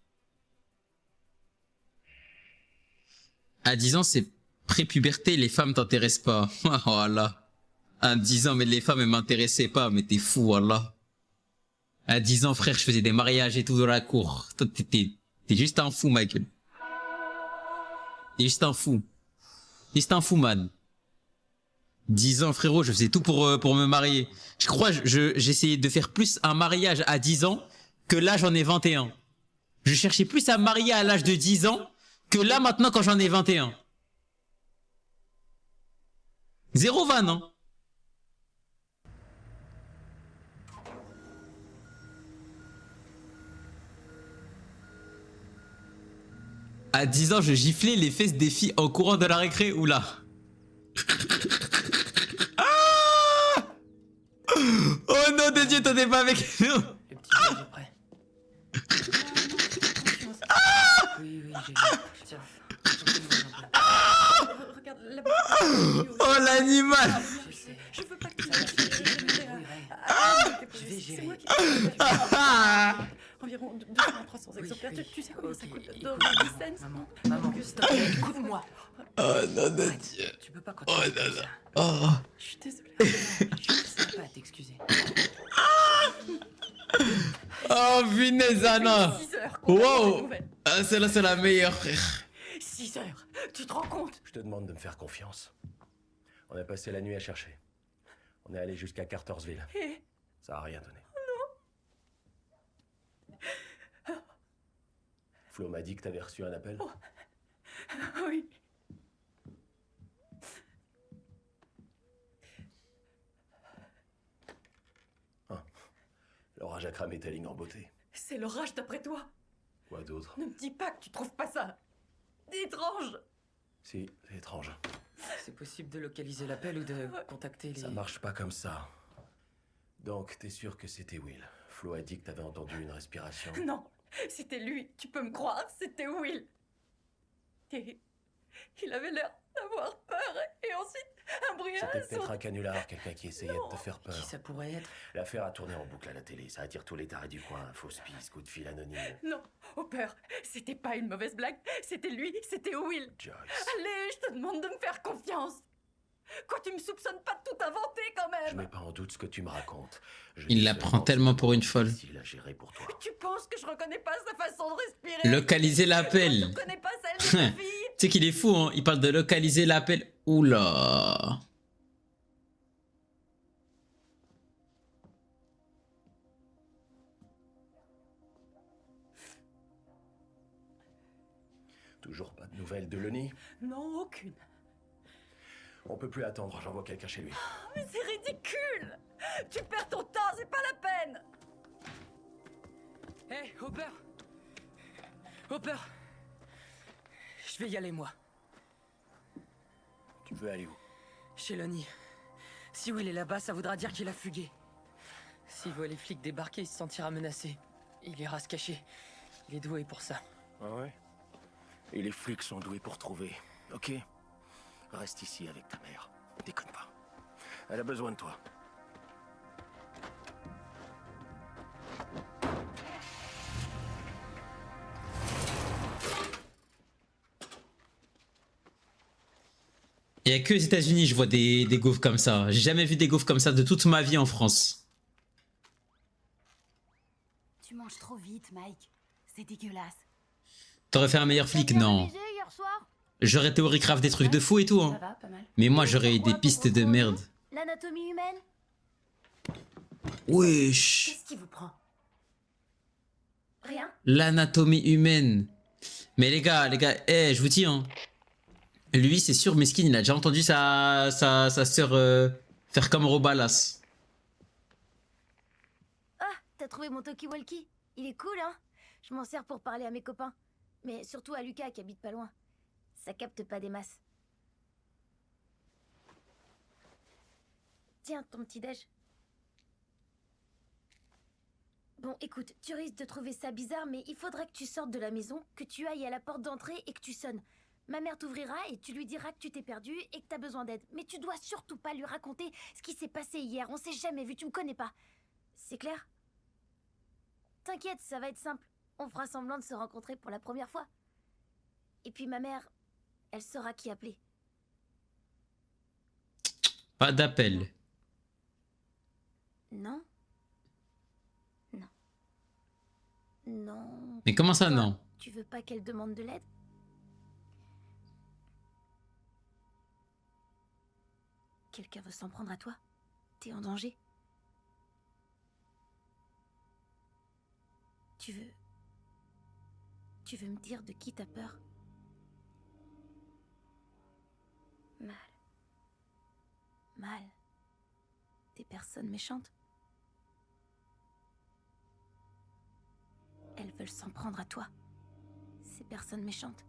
À 10 ans, c'est pré-puberté, les femmes t'intéressent pas. Voilà. À 10 ans, mais les femmes, elles m'intéressaient pas. Mais t'es fou, voilà. À 10 ans, frère, je faisais des mariages et tout dans la cour. Toi, t'es juste un fou, Michael. T'es juste un fou. T'es juste un fou, man. 10 ans, frérot, je faisais tout pour me marier. Je crois, j'essayais de faire plus un mariage à 10 ans que là, j'en ai 21. Je cherchais plus à me marier à l'âge de 10 ans que là, maintenant, quand j'en ai 21. 0 van, hein. À 10 ans, je giflais les fesses des filles en courant de la récré. Oula. Ah, oh non de Dieu, t'en es pas avec nous. Le petit déj est prêt. Tiens. Regarde la Oh l'animal. Je veux pas que tu Je vais gérer. C'est moi qui environ 200-300 exemplaires. Tu sais combien ça coûte dans les scènes? Maman, s'il te plaît, écoute-moi. Oh non, non, Dieu. Tu peux pas Oh continuer non, comme non. ça. Oh. Je suis désolée. Je sais pas t'excuser. Oh, punaise, Anna. 6 heures qu'on a la Wow. nouvelle. Ah, celle-là, c'est la meilleure, frère. 6 heures. Tu te rends compte? Je te demande de me faire confiance. On a passé la nuit à chercher. On est allé jusqu'à Cartersville. Et Ça a rien donné. Flo m'a dit que t'avais reçu un appel. oui. L'orage a cramé ta ligne en beauté. C'est l'orage d'après toi. Quoi d'autre? Ne me dis pas que tu trouves pas ça étrange. Si, c'est étrange. C'est possible de localiser l'appel ou de contacter les... Ça marche pas comme ça. Donc, t'es sûr que c'était Will? Flo a dit que t'avais entendu une respiration. Non, c'était lui. Tu peux me croire, c'était Will. Et il avait l'air d'avoir peur. Et ensuite, un bruit C'était sourd. peut-être un canular, quelqu'un qui essayait de te faire peur. Qui ça pourrait être? L'affaire a tourné en boucle à la télé. Ça attire tous les tarés du coin. Fausse piste, coup de fil anonyme. Non, Hopper, c'était pas une mauvaise blague. C'était lui, c'était Will. Joyce. Allez, je te demande de me faire confiance. Quoi, tu me soupçonnes pas de tout inventer quand Je même? mets pas en doute ce que tu me racontes. Il la prend tellement pour une folle. Difficile à gérer pour toi. Tu penses que je reconnais pas sa façon de respirer? Localiser l'appel. Je reconnais pas celle de ma fille. Tu sais qu'il est fou, hein. Il parle de localiser l'appel. Oula. Toujours pas de nouvelles de Lenny? Non, aucune. On peut plus attendre. J'envoie quelqu'un chez lui. Mais c'est ridicule. Tu perds ton temps, c'est pas la peine. Hé, Hopper! Hopper! Je vais y aller, moi. Tu veux aller où? Chez Lonnie. Si Will est là-bas, ça voudra dire qu'il a fugué. S'il voit les flics débarquer, il se sentira menacé. Il ira se cacher. Il est doué pour ça. Ah ouais? Et les flics sont doués pour trouver. Ok? Reste ici avec ta mère. Déconne pas. Elle a besoin de toi. Il n'y a que aux États-Unis je vois des gaufres comme ça. J'ai jamais vu des gaufres comme ça de toute ma vie en France. Tu manges trop vite, Mike. C'est dégueulasse. T'aurais fait un meilleur flic? Non. Hier soir? J'aurais théorigraphe des trucs de fou et tout. Hein. Ça va, pas mal. Mais moi j'aurais des pistes de merde. L'anatomie humaine? Wesh. Qu'est-ce qui vous prend? Rien? L'anatomie humaine. Mais les gars, eh, je vous dis, hein. Lui, c'est sûr, Meskin, il a déjà entendu sa sœur faire comme Robalas. Ah, t'as trouvé mon talkie-walkie? Il est cool, hein? Je m'en sers pour parler à mes copains. Mais surtout à Lucas qui habite pas loin. Ça capte pas des masses. Tiens, ton petit-déj. Bon, écoute, tu risques de trouver ça bizarre, mais il faudrait que tu sortes de la maison, que tu ailles à la porte d'entrée et que tu sonnes. Ma mère t'ouvrira et tu lui diras que tu t'es perdu et que t'as besoin d'aide. Mais tu dois surtout pas lui raconter ce qui s'est passé hier. On s'est jamais vu, tu me connais pas. C'est clair? T'inquiète, ça va être simple. On fera semblant de se rencontrer pour la première fois. Et puis ma mère, elle saura qui appeler. Pas d'appel. Non? Non. Non. Mais comment ça, non? Tu veux pas qu'elle demande de l'aide? Quelqu'un veut s'en prendre à toi? T'es en danger? Tu veux me dire de qui t'as peur? Mal. Des personnes méchantes? Elles veulent s'en prendre à toi. Ces personnes méchantes.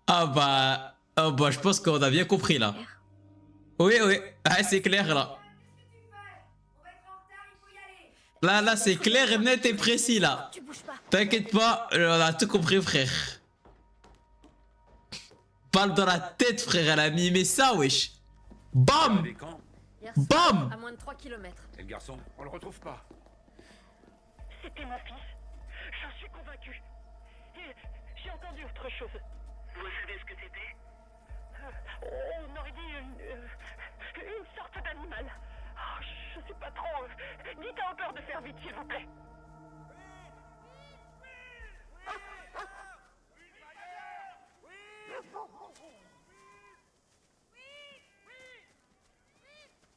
Ah bah, je pense qu'on a bien compris là. Oui, oui, ah, c'est clair là. Là, c'est clair, net et précis, là. T'inquiète pas, on a tout compris, frère. Balle dans la tête, frère, elle a mimé ça, wesh. Bam! Bam! À moins de 3 km. Et le garçon, on le retrouve pas. C'était mon fils. J'en suis convaincu. Et j'ai entendu autre chose. Vous savez ce que c'était? On aurait dit une sorte d'animal. Oh, je sais pas trop. Dites à Hopper de faire vite, s'il vous plaît.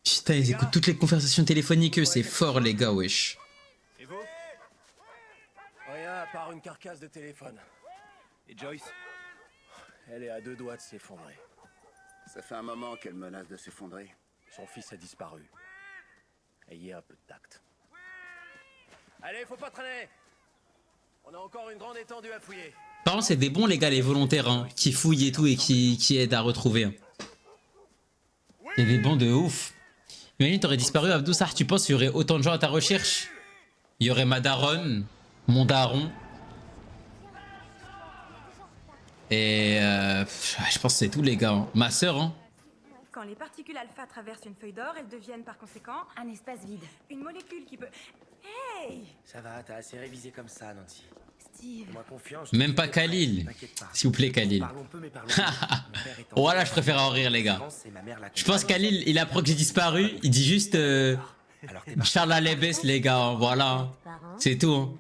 Putain, ils écoutent toutes les conversations téléphoniques, eux, c'est fort, les gars, wesh. Et vous? Rien à part une carcasse de téléphone. Et Joyce? Elle est à 2 doigts de s'effondrer. Ça fait un moment qu'elle menace de s'effondrer. Son fils a disparu. Ayez un peu de tact. Allez, faut pas traîner. On a encore une grande étendue à fouiller. Par contre, c'est des bons, les gars, les volontaires, hein, qui fouillent et tout et qui aident à retrouver. Hein. Il y a des bons de ouf. Imagine, t'aurais disparu, Abdou Sarr, tu penses qu'il y aurait autant de gens à ta recherche? Il y aurait ma daronne, mon daron. Et je pense que c'est tout, les gars. Hein. Ma sœur, hein. Quand les particules alpha traversent une feuille d'or, elles deviennent par conséquent un espace vide. Une molécule qui peut... Hey! Ça va, t'as assez révisé comme ça, Nancy. Steve. Fais-moi confiance. Même pas Khalil. S'il vous plaît, Khalil. Voilà, je préfère en rire, les gars. Je pense Khalil, il apprend que j'ai disparu. Il dit juste Charles Alebes, les gars. Hein, voilà. C'est tout. Hein.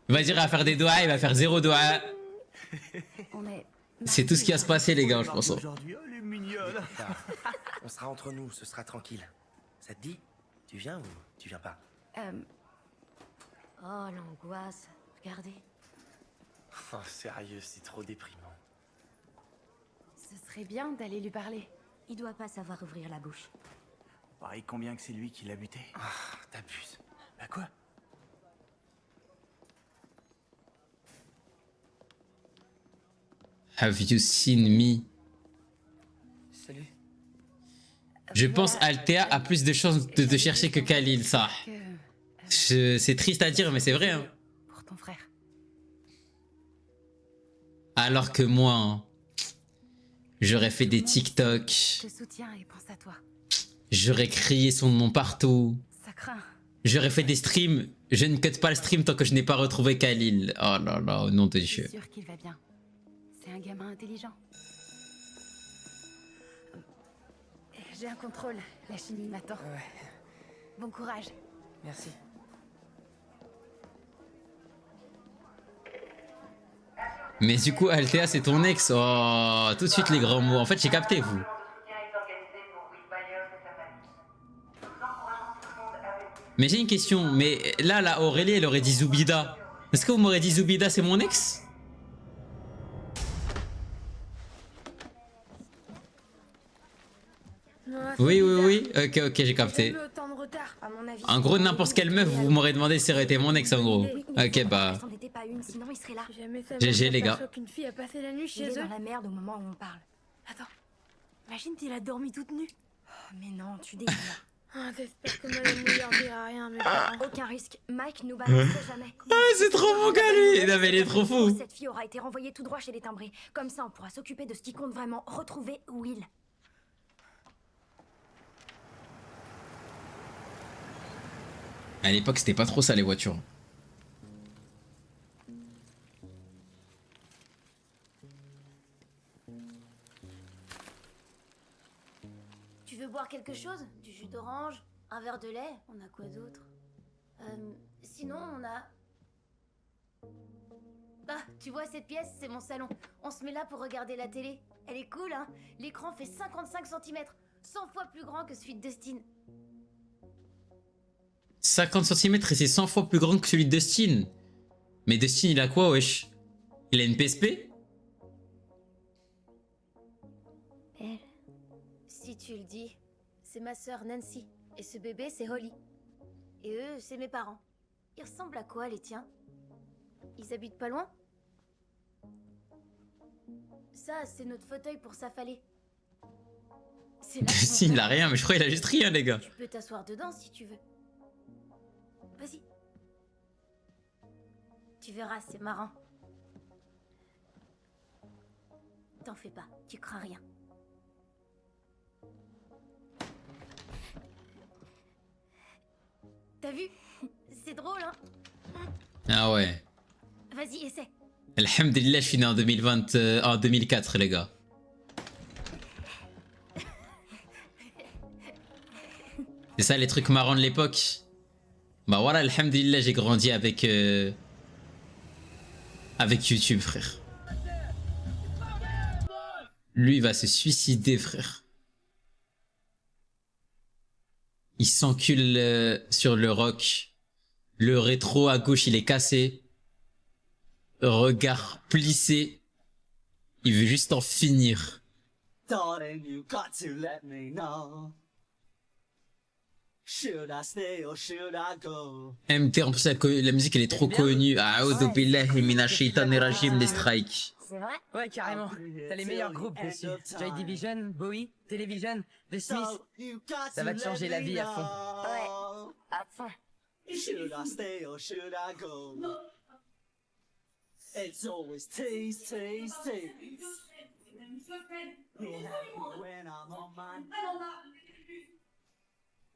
Il va dire à faire des doigts, il va faire 0 doigts. C'est tout ce qui va se passer, les gars, je pense. Aujourd'hui, elle est mignonne. On sera entre nous, ce sera tranquille. Ça te dit? Tu viens ou tu viens pas? Oh, l'angoisse. Regardez. Oh, sérieux, c'est trop déprimant. Ce serait bien d'aller lui parler. Il doit pas savoir ouvrir la bouche. Pareil, combien que c'est lui qui l'a buté? Ah, t'abuses. Bah quoi? Have you seen me? Salut. Je pense Althea a plus de chances de te chercher que Khalil, ça. C'est triste à dire, mais c'est vrai. Hein. Pour ton frère. Alors que moi, hein, j'aurais fait des TikTok. Je te soutiens et pense à toi. J'aurais crié son nom partout. Ça craint. J'aurais fait des streams. Je ne cut pas le stream tant que je n'ai pas retrouvé Khalil. Oh là là, au nom de Dieu. Je suis sûre qu'il va bien. C'est un gamin intelligent. J'ai un contrôle. La chimie m'attend. Ouais. Bon courage. Merci. Mais du coup, Althea, c'est ton ex. Oh, tout de suite les grands mots. En fait, j'ai capté, vous. Mais j'ai une question. Mais là, la Aurélie, elle aurait dit Zoubida. Est-ce que vous m'aurez dit Zoubida, c'est mon ex? Oui, oui, oui. Ok, ok, j'ai capté. En gros, n'importe quelle meuf, vous m'aurez demandé si ça aurait été mon ex, en gros. Ok, bah. GG, les gars. Qu'une fille a passé la nuit Il chez est eux. dans la merde au moment où on parle. Attends. Imagine s'il a dormi toute nue. Oh, mais non, tu délires. Ah, j'espère que Madame Mouillard dira rien, mais Aucun risque. Mike nous balancerait jamais. Ah, c'est trop bon, lui. Non, mais il est trop fou. Cette fille aura été renvoyée tout droit chez les timbrés. Comme ça, on pourra s'occuper de ce qui compte vraiment. Retrouver Will. À l'époque, c'était pas trop ça, les voitures. Tu veux boire quelque chose? Du jus d'orange? Un verre de lait? On a quoi d'autre? Sinon, on a... Ah, tu vois cette pièce? C'est mon salon. On se met là pour regarder la télé. Elle est cool, hein? L'écran fait 55 cm. 100 fois plus grand que celui de Dustin. 50 cm et c'est 100 fois plus grand que celui de Dustin. Mais Dustin, il a quoi, wesh? Il a une PSP? Elle, si tu le dis, c'est ma sœur Nancy. Et ce bébé, c'est Holly. Et eux, c'est mes parents. Ils ressemblent à quoi, les tiens? Ils habitent pas loin? Ça, c'est notre fauteuil pour s'affaler. Dustin, il a rien, mais je crois qu'il a juste rien, les gars. Tu peux t'asseoir dedans si tu veux. Vas-y. Tu verras, c'est marrant. T'en fais pas, tu crains rien. T'as vu? C'est drôle, hein? Ah ouais. Vas-y, essaie. Alhamdulillah, je suis né en 2020, en 2004, les gars. C'est ça les trucs marrants de l'époque. Bah voilà, alhamdulillah, j'ai grandi avec avec YouTube, frère. Lui, il va se suicider, frère. Il s'encule sur le rock. Le rétro à gauche, il est cassé. Regard plissé. Il veut juste en finir. Darling, you got to let me know. Should I stay or should I go? MT, en plus la musique elle est trop connue. A'oudhu billahi minash shaitanir rajim, les strikes. C'est vrai? Ouais, carrément. T'as les meilleurs groupes dessus. Joy Division, Bowie, Television, The Smiths. Ça va te changer la vie à fond. Ouais, à fond. Should I stay or should I go? It's always tease, tease, tease. When I'm on mine.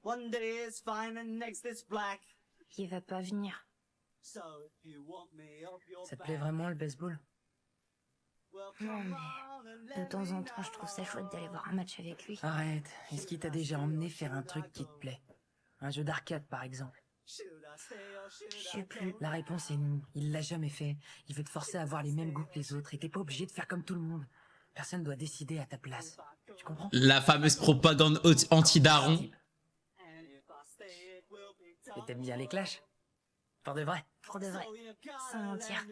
One day is fine and next is black. Il va pas venir. So if you want me off your Ça te plaît vraiment le baseball? Non, mais de temps en temps, je trouve ça chouette d'aller voir un match avec lui. Arrête. Est-ce qu'il t'a déjà emmené faire un truc qui te plaît? Un jeu d'arcade, par exemple? Je sais plus. La réponse est non. Il l'a jamais fait. Il veut te forcer à avoir les mêmes goûts que les autres et t'es pas obligé de faire comme tout le monde. Personne doit décider à ta place. Tu comprends? La fameuse propagande anti-daron. Et t'aimes bien les clashs? Pour de vrai? Pour de vrai. Sans mentir.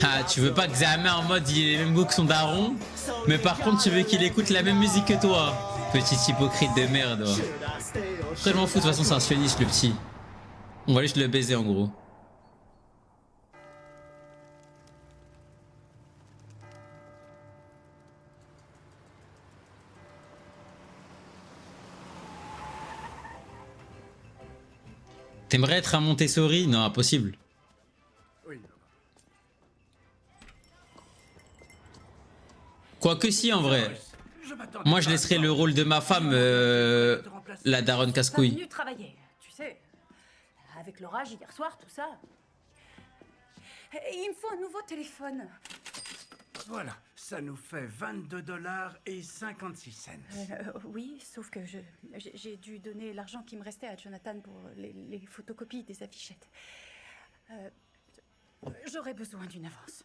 Ah, tu veux pas que Zama en mode il ait les mêmes goûts que son daron, mais par contre tu veux qu'il écoute la même musique que toi. Petit hypocrite de merde. Après je m'en fous, de toute façon c'est un sioniste le petit. On va juste le baiser en gros. T'aimerais être un Montessori? Non, impossible. Quoique si, en vrai. Moi, je laisserais le rôle de ma femme, la daronne casse-couille. Venu travailler, tu sais. Avec l'orage hier soir, tout ça. Et il me faut un nouveau téléphone. Voilà, ça nous fait 22 $ et 56 cents. Oui, sauf que j'ai dû donner l'argent qui me restait à Jonathan pour les photocopies des affichettes. J'aurais besoin d'une avance.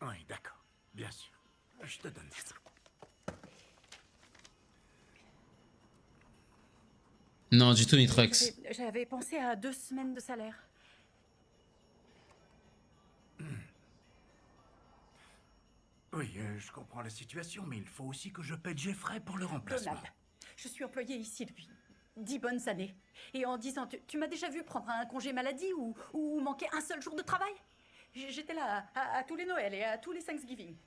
Oui, d'accord, bien sûr. Je te donne ça. Non, du tout, Nitrox. J'avais pensé à 2 semaines de salaire. Oui, je comprends la situation, mais il faut aussi que je paie Jeffrey pour le remplacement. Donald, je suis employée ici depuis 10 bonnes années. Et en 10 ans, tu m'as déjà vu prendre un congé maladie ou manquer un seul jour de travail? J'étais là à tous les Noëls et à tous les Thanksgiving.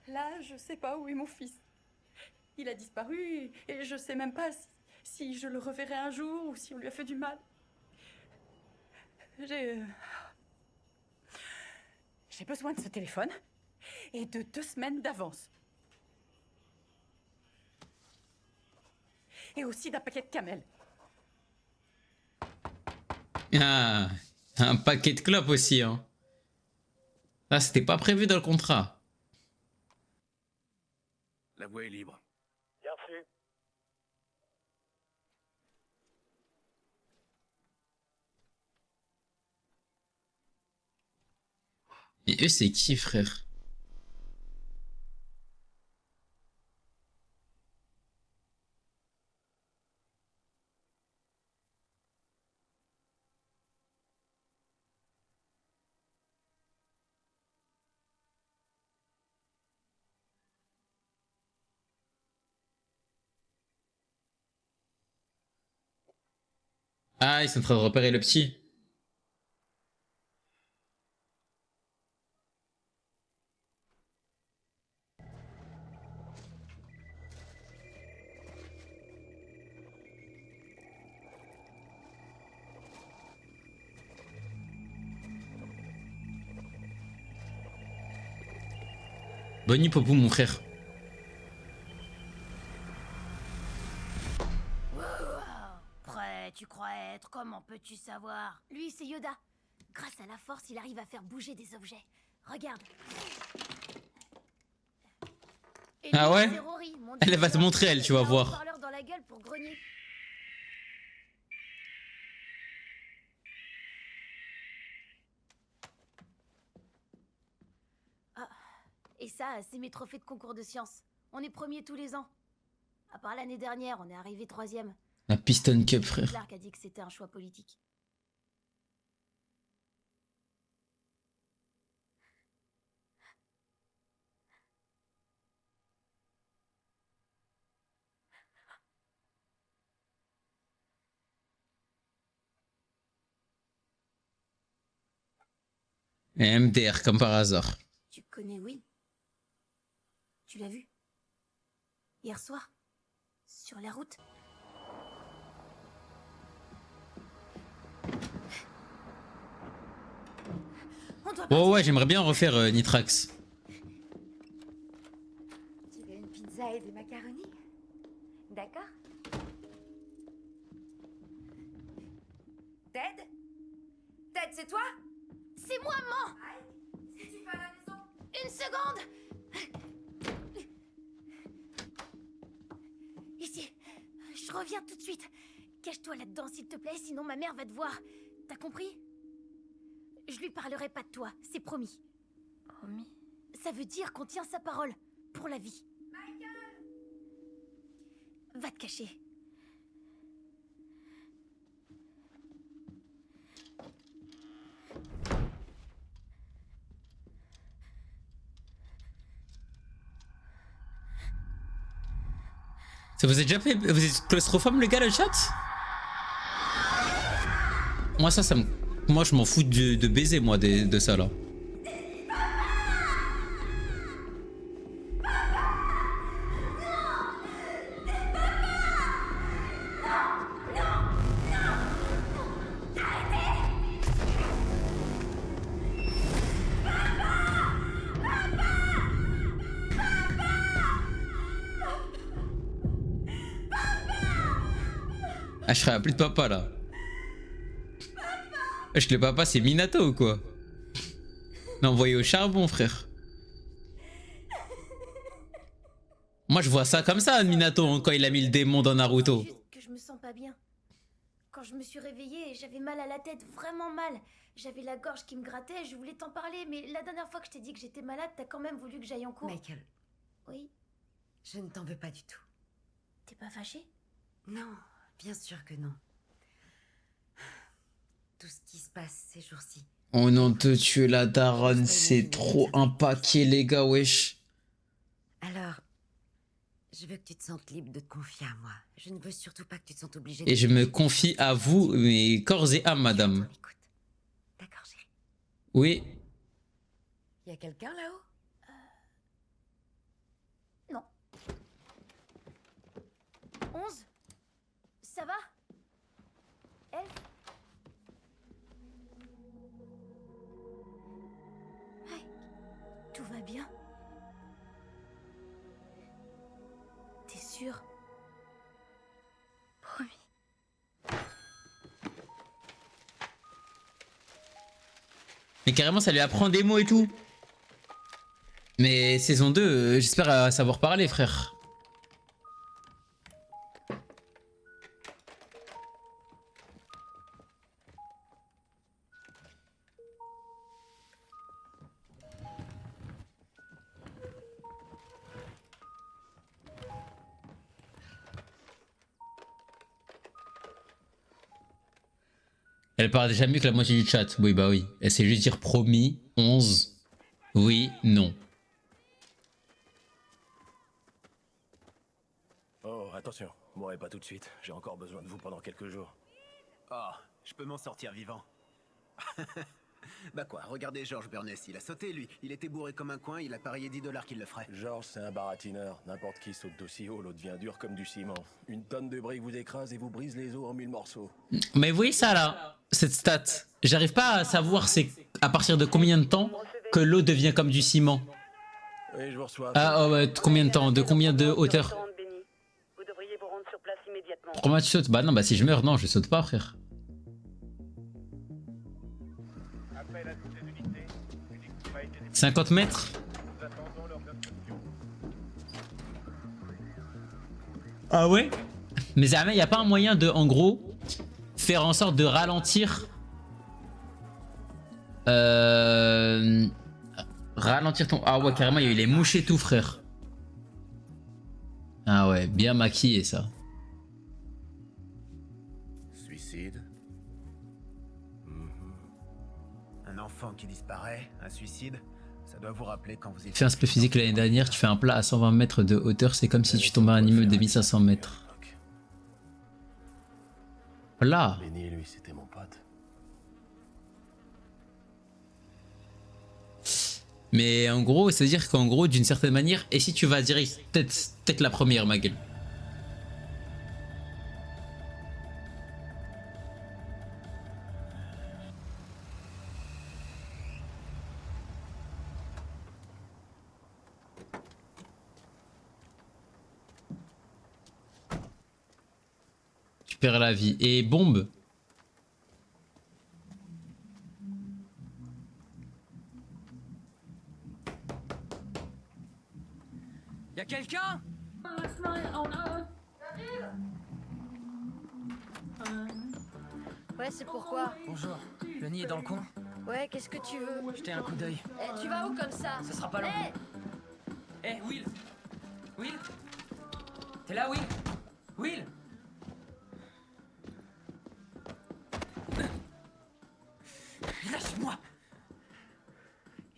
Là, je sais pas où est mon fils. Il a disparu et je sais même pas si je le reverrai un jour ou si on lui a fait du mal. J'ai besoin de ce téléphone et de 2 semaines d'avance. Et aussi d'un paquet de camels. Ah, un paquet de clopes aussi, hein. Ah, c'était pas prévu dans le contrat. La voie est libre. Bien reçu. Et eux, c'est qui, frère? Ah, ils sont en train de repérer le petit. Bonne nuit, Popou, mon frère. Prêt, tu crois être? Comment peux-tu savoir? Lui, c'est Yoda. Grâce à la force, il arrive à faire bouger des objets. Regarde. Et Ah lui, ouais? c'est Rory, mon Elle va te directeur. montrer, elle, tu vas Il a un voir. haut-parleur dans la gueule pour grogner. Ah, et ça, c'est mes trophées de concours de sciences. On est premiers tous les ans. À part l'année dernière, on est arrivé 3e. La Piston Cup, frère. Clark a dit que c'était un choix politique. Et MDR, comme par hasard. Tu connais Will? Tu l'as vu? Hier soir? Sur la route? Oh ouais, j'aimerais bien refaire Nitrax. Tu veux une pizza et des macaronis? D'accord. Ted? Ted, c'est toi? C'est moi, maman! Si tu vas à la maison. Une seconde! Ici, je reviens tout de suite. Cache-toi là-dedans, s'il te plaît, sinon ma mère va te voir. T'as compris? Je lui parlerai pas de toi, c'est promis. Promis? Ça veut dire qu'on tient sa parole, pour la vie. Michael! Va te cacher. Ça vous êtes déjà fait... Vous êtes claustrophobe, le gars, le chat? Moi, ça me... Moi, je m'en fous de baiser, moi, de ça, là. Ah, je serais plus de papa, là. Wesh, le papa, c'est Minato ou quoi? L'envoyer au charbon, frère. Moi, je vois ça comme ça, Minato, quand il a mis le démon dans Naruto. Juste que je me sens pas bien. Quand je me suis réveillée, j'avais mal à la tête, vraiment mal. J'avais la gorge qui me grattait, je voulais t'en parler, mais la dernière fois que je t'ai dit que j'étais malade, t'as quand même voulu que j'aille en cours. Michael. Oui? Je ne t'en veux pas du tout. T'es pas fâché? Non, bien sûr que non. Tout ce qui se passe ces jours-ci. Oh non, te tuer la daronne, c'est trop un paquet, les gars, wesh. Alors, je veux que tu te sentes libre de te confier à moi. Je ne veux surtout pas que tu te sentes obligé Et je me confie à vous, mes corps et âme, madame. D'accord, chérie. Oui. Y a quelqu'un là-haut? Non. 11? Ça va? Elle? Hey, tout va bien? T'es sûr? Promis. Mais carrément, ça lui apprend des mots et tout. Mais saison 2, j'espère savoir parler, frère. Elle parle déjà mieux que la moitié du chat. Oui, bah oui. Elle sait juste dire promis, 11, oui, non. Oh, attention, mourrez pas tout de suite. J'ai encore besoin de vous pendant quelques jours. Oh, je peux m'en sortir vivant. Bah quoi, regardez George Burness, il a sauté lui. Il était bourré comme un coin, il a parié $10 qu'il le ferait. George, c'est un baratineur. N'importe qui saute d'aussi haut, l'autre devient dur comme du ciment. Une tonne de briques vous écrase et vous brise les os en 1000 morceaux. Mais vous voyez ça là, cette stat. J'arrive pas à savoir c'est à partir de combien de temps que l'eau devient comme du ciment. Oui, je vous reçois. Ah, oh, ouais, combien de temps? De combien de hauteur? Vous devriez vous rendre sur place immédiatement. Pourquoi tu sautes? Bah non, bah si je meurs, non, je saute pas, frère. Appel à toutes les unités. Une équipe a été 50 mètres? Nous attendons leur instruction. Ah ouais? Mais jamais, y a pas un moyen de, en gros, faire en sorte de ralentir. Ralentir ton. Ah ouais, carrément, il y a eu les mouches et tout, frère. Ah ouais, bien maquillé ça. Suicide. Un enfant qui disparaît, un suicide, ça doit vous rappeler quand vous étiez... Fais un spé physique l'année dernière, tu fais un plat à 120 mètres de hauteur, c'est comme si tu tombais à un immeuble de 1500 mètres. Là. Benny, lui, c'était mon pote. Mais en gros, c'est-à-dire qu'en gros, d'une certaine manière, et si tu vas direct, peut-être la première, ma gueule. Tu perds la vie. Et bombe. Y'a quelqu'un? Ouais, c'est pourquoi. Bonjour, le nid est dans le coin. Ouais, qu'est-ce que tu veux? Jetez un coup d'œil. Eh, tu vas où comme ça? Ça sera pas long. Eh, Will! Will? T'es là, Will? Will? Lâche-moi!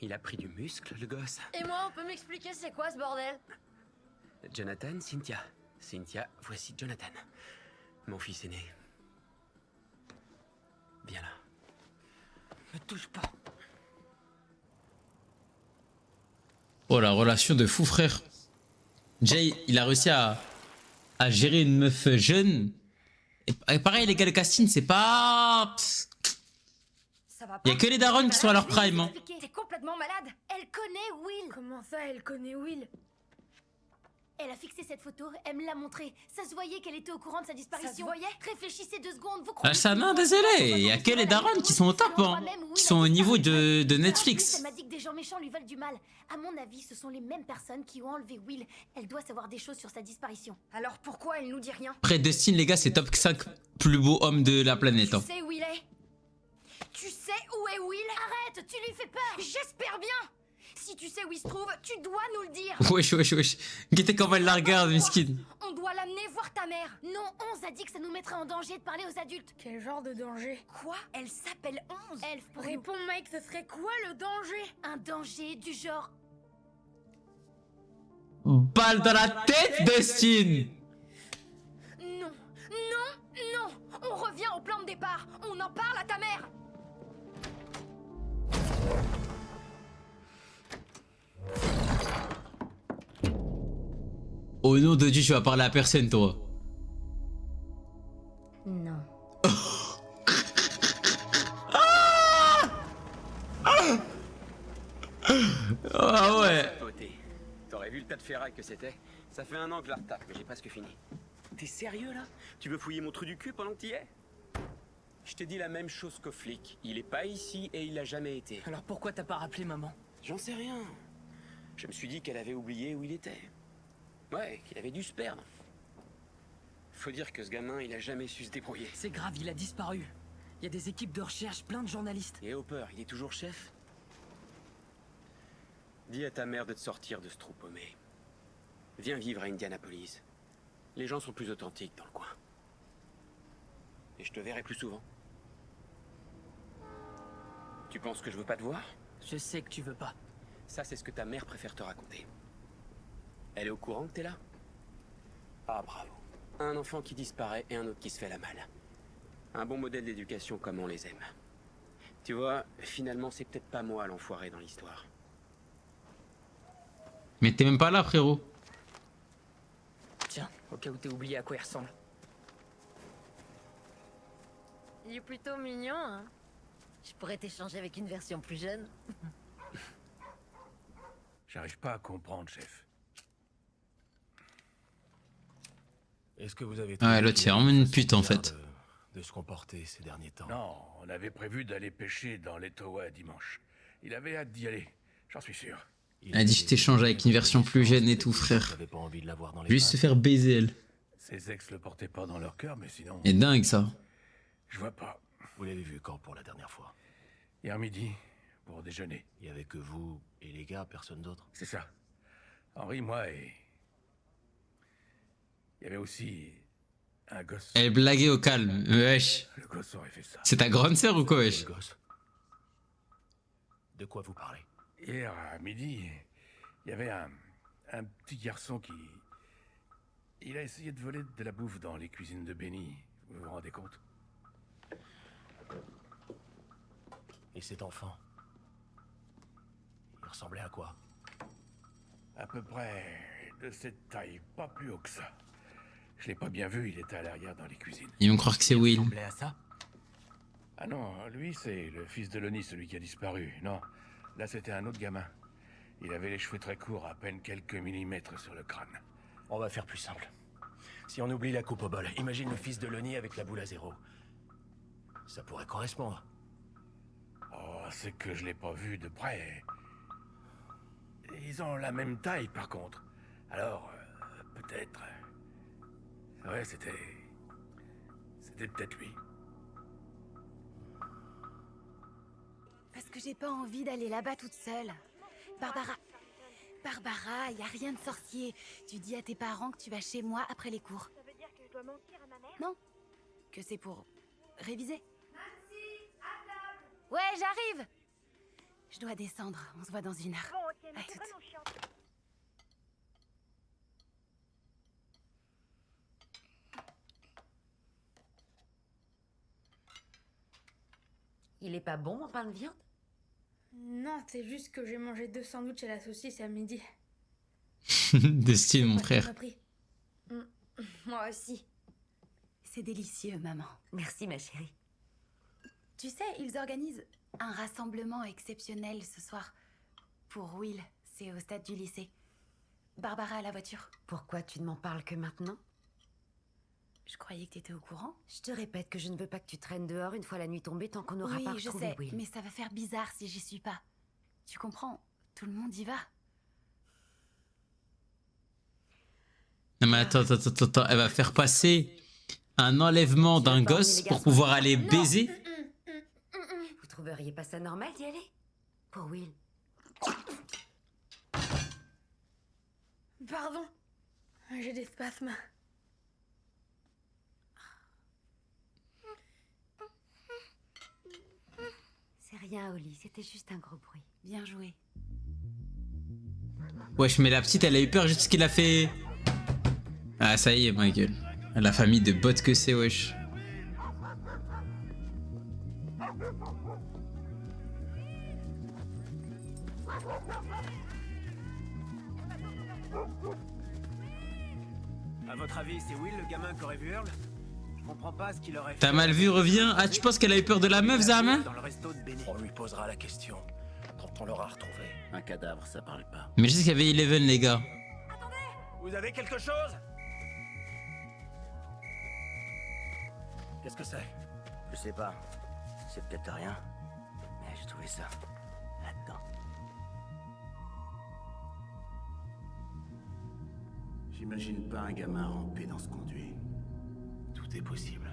Il a pris du muscle, le gosse. Et moi, on peut m'expliquer c'est quoi ce bordel? Jonathan, Cynthia. Cynthia, voici Jonathan. Mon fils aîné. Viens là. Me touche pas. Oh, la relation de fou, frère. Jay, il a réussi à gérer une meuf jeune. Et pareil, les gars, le casting, c'est pas... Il y a que les darons qui sont à leur prime. Hein. T'es complètement malade. Elle connaît Will. Comment ça, elle connaît Will? Elle a fixé cette photo, elle me l'a montrée. Ça se voyait qu'elle était au courant de sa disparition. Ça se voyait? Réfléchissez 2 secondes, vous croyez... Ah, ça, non, désolé, il y a que les darons qui sont au top, hein. Qui sont au niveau de Netflix. Elle m'a dit que des gens méchants lui veulent du mal. À mon avis, ce sont les mêmes personnes qui ont enlevé Will. Elle doit savoir des choses sur sa disparition. Alors pourquoi elle nous dit rien? Après, Dustin, les gars, c'est top 5 plus beaux hommes de la planète. Hein. Tu sais où il est? Tu sais où est Will? Arrête, tu lui fais peur. J'espère bien. Si tu sais où il se trouve, tu dois nous le dire. Wesh, wesh, wesh. Guettez comment elle la regarde, miskin. On doit l'amener voir ta mère. Non, 11 a dit que ça nous mettrait en danger de parler aux adultes. Quel genre de danger? Quoi? Elle s'appelle 11. Elf, pour réponds, Mike, ce serait quoi le danger? Un danger du genre... Balle dans la tête, Dustin. Non, non, non. On revient au plan de départ. On en parle à ta mère. Au nom de Dieu, tu vas parler à personne, toi. Non. Ah ouais. T'aurais vu le tas de ferraille que c'était? Ça fait 1 an que je la retape, mais j'ai presque fini. T'es sérieux là? Tu veux fouiller mon trou du cul pendant que t'y es? Je t'ai dit la même chose qu'au flic. Il est pas ici et il l'a jamais été. Alors pourquoi t'as pas rappelé maman? J'en sais rien. Je me suis dit qu'elle avait oublié où il était. Ouais, qu'il avait dû se perdre. Faut dire que ce gamin, il a jamais su se débrouiller. C'est grave, il a disparu. Il y a des équipes de recherche, plein de journalistes. Et Hopper, il est toujours chef? Dis à ta mère de te sortir de ce trou paumé. Viens vivre à Indianapolis. Les gens sont plus authentiques dans le coin. Et je te verrai plus souvent. Tu penses que je veux pas te voir? Je sais que tu veux pas. Ça, c'est ce que ta mère préfère te raconter. Elle est au courant que t'es là? Ah, bravo. Un enfant qui disparaît et un autre qui se fait la malle. Un bon modèle d'éducation comme on les aime. Tu vois, finalement, c'est peut-être pas moi l'enfoiré dans l'histoire. Mais t'es même pas là, frérot. Tiens, au cas où t'es oublié à quoi il ressemble. Il est plutôt mignon, hein. Je pourrais t'échanger avec une version plus jeune. J'arrive pas à comprendre, chef. Est-ce que vous avez... Ouais, l'autre c'est vraiment une pute en fait. De se comporter ces derniers temps. Non, on avait prévu d'aller pêcher dans l'Etowah dimanche. Il avait hâte d'y aller, j'en suis sûr. Elle a dit je t'échange avec une version plus jeune et tout, frère. Juste se faire baiser elle. Ses ex le portaient pas dans leur cœur, mais sinon... C'est dingue ça. Je vois pas. Vous l'avez vu quand pour la dernière fois? Hier midi, pour déjeuner. Il y avait que vous et les gars, personne d'autre? C'est ça. Henri, moi et... Il y avait aussi un gosse. Elle blaguait au calme, wesh. Le gosse aurait fait ça. C'est ta grande sœur ou quoi, wesh? De quoi vous parlez? Hier à midi, il y avait un petit garçon qui... Il a essayé de voler de la bouffe dans les cuisines de Benny. Vous vous rendez compte? Et cet enfant? Il ressemblait à quoi? À peu près de cette taille, pas plus haut que ça. Je l'ai pas bien vu, il était à l'arrière dans les cuisines. Ils vont croire que c'est Will. Il ressemblait à ça? Ah non, lui c'est le fils de Lonnie, celui qui a disparu. Non, là c'était un autre gamin. Il avait les cheveux très courts, à peine quelques millimètres sur le crâne. On va faire plus simple. Si on oublie la coupe au bol, imagine le fils de Lonnie avec la boule à zéro. Ça pourrait correspondre. Oh, c'est que je l'ai pas vu de près. Ils ont la même taille par contre. Alors, peut-être... Ouais, c'était peut-être lui. Parce que j'ai pas envie d'aller là-bas toute seule. Barbara, y a rien de sorcier. Tu dis à tes parents que tu vas chez moi après les cours. Ça veut dire que je dois mentir à ma mère? Non, que c'est pour réviser. Ouais, j'arrive. Je dois descendre, on se voit dans 1 heure. Bon, ok, mais À c'est toutes. pas nos chiens. Il est pas bon mon pain de viande? Non, c'est juste que j'ai mangé 2 sandwichs et la saucisse à midi. De style, mon frère. Moi aussi. C'est délicieux, maman. Merci ma chérie. Tu sais, ils organisent un rassemblement exceptionnel ce soir. Pour Will, c'est au stade du lycée. Barbara à la voiture. Pourquoi tu ne m'en parles que maintenant? Je croyais que t'étais au courant. Je te répète que je ne veux pas que tu traînes dehors une fois la nuit tombée tant qu'on n'aura Oui, pas je retrouvé sais, Will. mais ça va faire bizarre si j'y suis pas. Tu comprends? Tout le monde y va. Non mais attends, elle va faire passer un enlèvement d'un gosse pour pouvoir aller baiser? Vous trouveriez pas ça normal d'y aller? Pour Will. Pardon. J'ai des spasmes. C'est rien, Oli, c'était juste un gros bruit. Bien joué. Wesh, mais la petite, elle a eu peur juste parce qu'il a fait... Ah, ça y est, ma gueule. La famille de bottes que c'est, wesh. À votre avis, c'est Will le gamin qui aurait vu Earl? Je comprends pas ce qu'il aurait fait. T'as mal vu, reviens. Ah, tu penses qu'elle a eu peur de la meuf, Zama? Dans le resto de Benny. On lui posera la question quand on l'aura retrouvé. Un cadavre, ça parle pas. Mais je sais qu'il y avait Eleven, les gars. Vous avez quelque chose? Qu'est-ce que c'est? Je sais pas. C'est peut-être rien. Mais j'ai trouvé ça. Là-dedans. J'imagine pas un gamin ramper dans ce conduit. Tout est possible.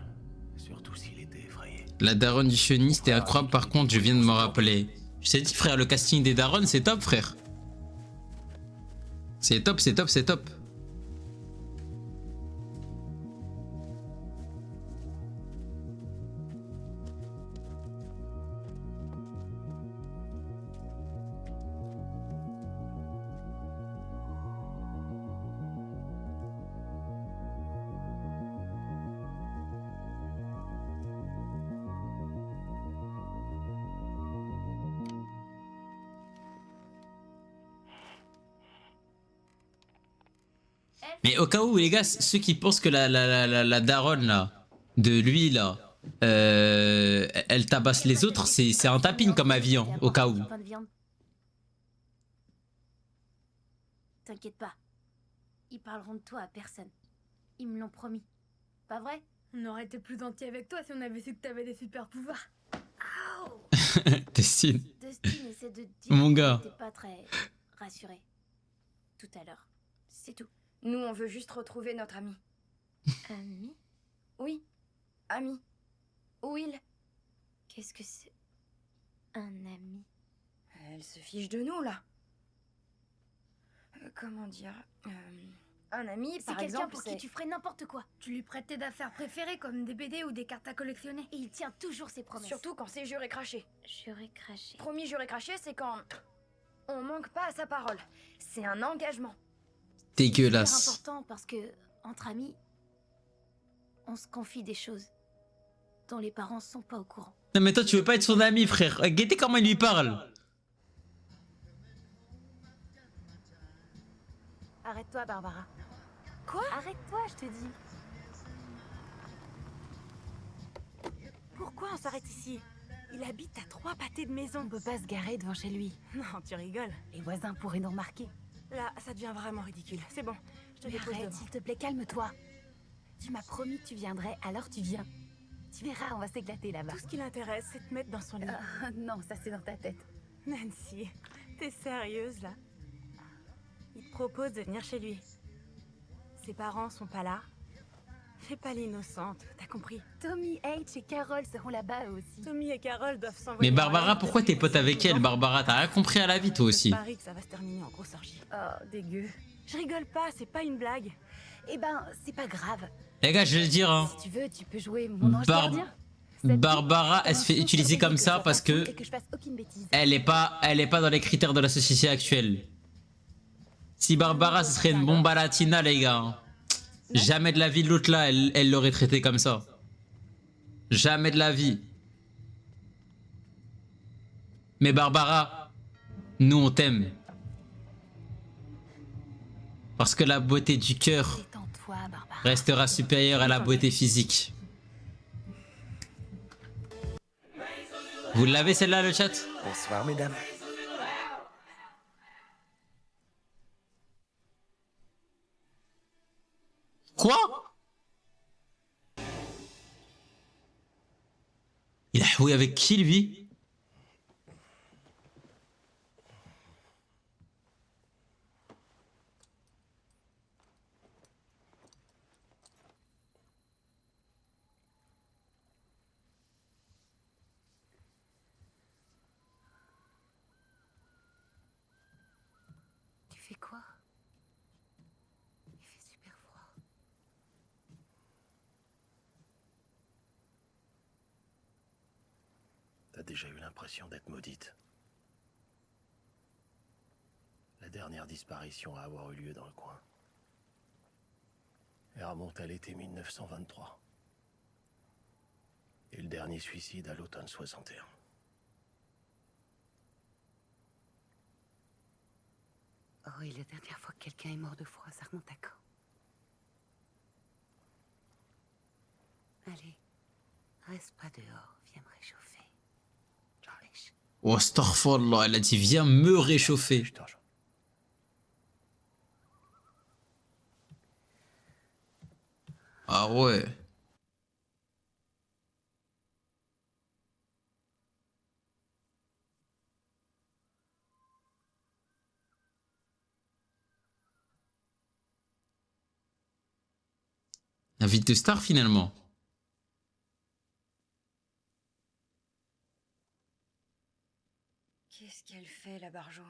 Surtout s'il était effrayé. La daronne du cheniste est incroyable, par contre, je viens de me rappeler. Je t'ai dit, frère, le casting des daronnes, c'est top, frère. C'est top, c'est top, c'est top. Mais au cas où, les gars, ceux qui pensent que la daronne, là, de lui, là, elle tabasse les autres, c'est un tapine comme avis, hein, au cas où. T'inquiète pas. Ils parleront de toi à personne. Ils me l'ont promis. Pas vrai? On aurait été plus gentil avec toi si on avait su que t'avais des super pouvoirs. Destine. Dustin essaie de te dire Mon gars. que t'es pas très rassuré. Tout à l'heure. C'est tout. Nous, on veut juste retrouver notre ami. Ami? Oui, ami. Will. Qu'est-ce que c'est? Un ami? Elle se fiche de nous, là. Comment dire un ami, C'est par quelqu'un exemple, pour qui tu ferais n'importe quoi. Tu lui prêtes tes affaires préférées comme des BD ou des cartes à collectionner. Et il tient toujours ses promesses. Surtout quand c'est juré craché. Juré craché. Promis juré craché, c'est quand on manque pas à sa parole. C'est un engagement. C'est Dégueulasse. important parce que, entre amis, on se confie des choses dont les parents sont pas au courant. Non mais toi tu veux pas être son ami frère. Guettez comment il lui parle. Arrête-toi, Barbara. Quoi? Arrête-toi, je te dis. Pourquoi on s'arrête ici? Il habite à 3 pâtés de maison. On peut pas se garer devant chez lui. Non, tu rigoles. Les voisins pourraient nous remarquer. Là, ça devient vraiment ridicule. C'est bon, je te Mais dépose arrête, devant. s'il te plaît, calme-toi. Tu m'as promis que tu viendrais, alors tu viens. Tu verras, on va s'éclater là-bas. Tout ce qui l'intéresse, c'est de te mettre dans son lit. Non, ça c'est dans ta tête. Nancy, t'es sérieuse là? Il te propose de venir chez lui. Ses parents sont pas là. Fais pas l'innocente, t'as compris? Tommy, H et Carol seront là-bas eux aussi. Tommy et Carol doivent s'envoyer. Mais Barbara, pourquoi t'es pote avec elle, Barbara? T'as rien compris à la vie toi aussi. Je parie que ça va se terminer en grosse orgie. Oh, dégueu. Je rigole pas, c'est pas une blague. Eh ben, c'est pas grave. Les gars, je vais le dire hein. Si tu veux, tu peux jouer mon ange gardien. Barbara, elle se fait utiliser comme ça parce que Et que je fasse aucune bêtise. elle est pas dans les critères de la société actuelle. Si Barbara ce serait une bomba latina les gars, hein. Jamais de la vie de l'autre là, elle l'aurait traité comme ça. Jamais de la vie. Mais Barbara, nous on t'aime. Parce que la beauté du cœur Détends-toi, Barbara. restera supérieure à la beauté physique. Vous l'avez celle-là le chat? Bonsoir, mesdames. Quoi? Il a joué avec qui lui? Tu fais quoi? Il fait super froid. T'as déjà eu l'impression d'être maudite. La dernière disparition à avoir eu lieu dans le coin. Elle remonte à l'été 1923. Et le dernier suicide à l'automne 61. Oh, et la dernière fois que quelqu'un est mort de froid, ça remonte à quand? Allez, reste pas dehors, viens me réchauffer. Oh astaghfirullah, elle a dit viens me réchauffer. Ah ouais. La vie de star finalement. Qu'est-ce qu'elle fait, la Barjo?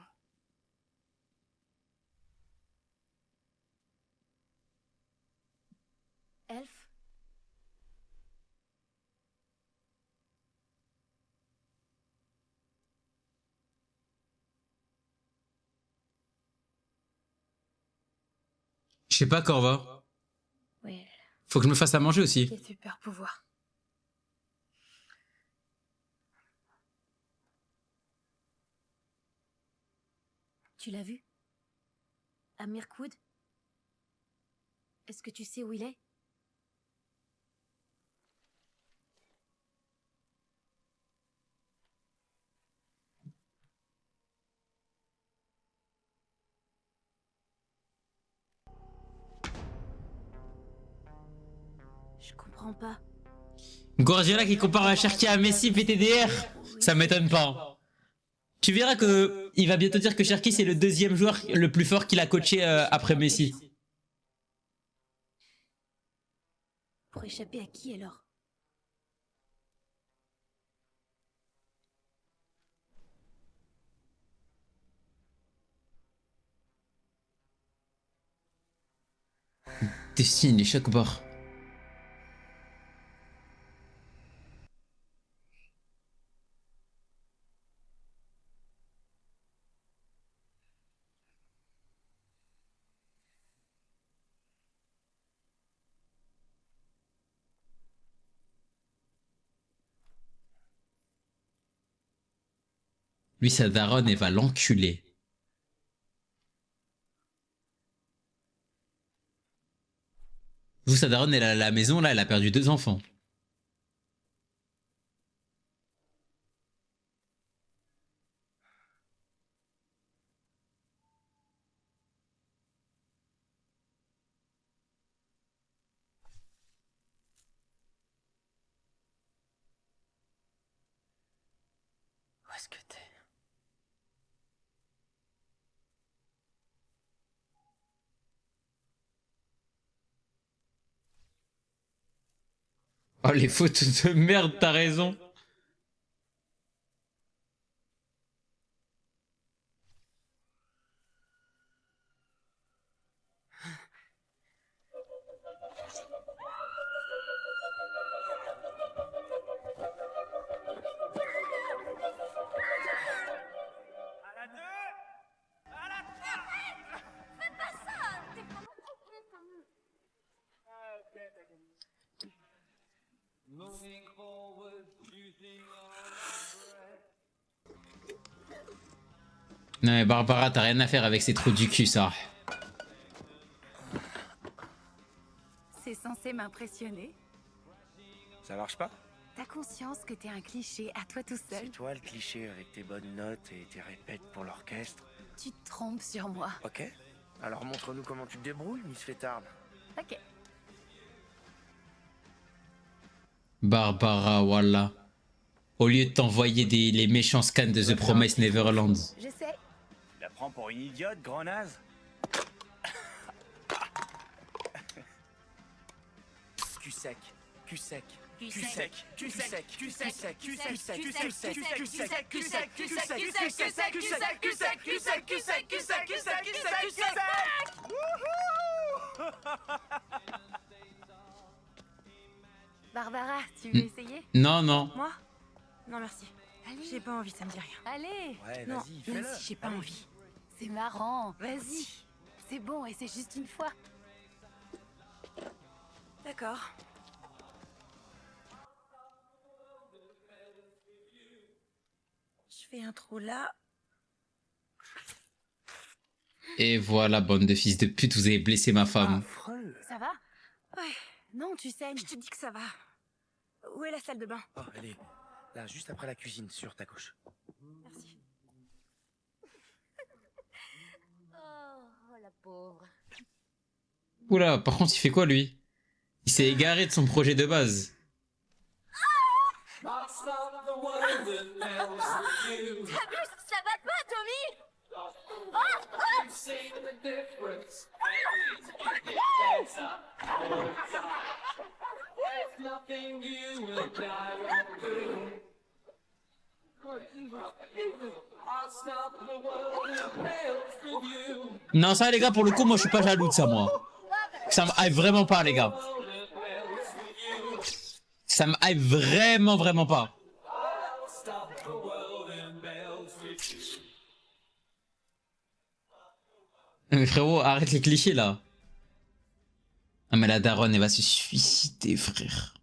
Elf? Je sais pas Corva. Oui. Faut que je me fasse à manger aussi. Quel super pouvoir. Tu l'as vu? À Mirkwood? Est-ce que tu sais où il est? Je comprends pas. Guardiola qui compare Cherki à Messi PTDR, ça m'étonne pas. Tu verras que il va bientôt dire que Cherki c'est le deuxième joueur le plus fort qu'il a coaché après Messi. Pour échapper à qui alors? Destiny, les chocs bord. Lui, sa daronne, elle va l'enculer. Vous, sa daronne, elle est à la maison, là, elle a perdu 2 enfants. Où est-ce que t'es? Oh, les photos de merde, t'as raison. Non mais Barbara, t'as rien à faire avec ces trous du cul, ça. C'est censé m'impressionner. Ça marche pas? T'as conscience que t'es un cliché à toi tout seul? C'est toi le cliché avec tes bonnes notes et tes répètes pour l'orchestre. Tu te trompes sur moi. Ok. Alors montre-nous comment tu te débrouilles, Miss Fêtarde. Ok. Barbara, voilà. Au lieu de t'envoyer les méchants scans de The Promised Neverland. J'essaie. Tu la prends pour une idiote, gros naze? Cul sec, cul sec. Cul sec, cul sec, cul sec, cul sec, cul sec, cul sec, cul sec, cul sec, cul sec, cul sec, cul sec, cul sec, cul sec, cul sec, cul sec, cul sec, cul sec, cul sec, cul sec, cul sec. Barbara, tu veux essayer? Non, non. Moi? Non merci. J'ai pas envie, ça me dit rien. Allez. Ouais, Non, vas-y, même fais-le. si j'ai pas envie. C'est marrant. Vas-y. C'est bon et c'est juste une fois. D'accord. Je fais un trou là. Et voilà, bande de fils de pute, vous avez blessé ma femme. Ça va? Ouais. Non, tu saignes. Je te dis que ça va. Où est la salle de bain? Oh, elle est là, juste après la cuisine, sur ta gauche. Merci. Oh, la pauvre. Oula, par contre, il fait quoi, lui? Il s'est égaré de son projet de base. T'as vu, ça va pas, Tommy? Non, ça, les gars, pour le coup, moi, je suis pas jaloux de ça, moi. Ça me hype vraiment pas, les gars. Ça me hype vraiment, vraiment pas. Mais frérot, arrête les clichés, là. Ah, mais la daronne, elle va se suicider, frère.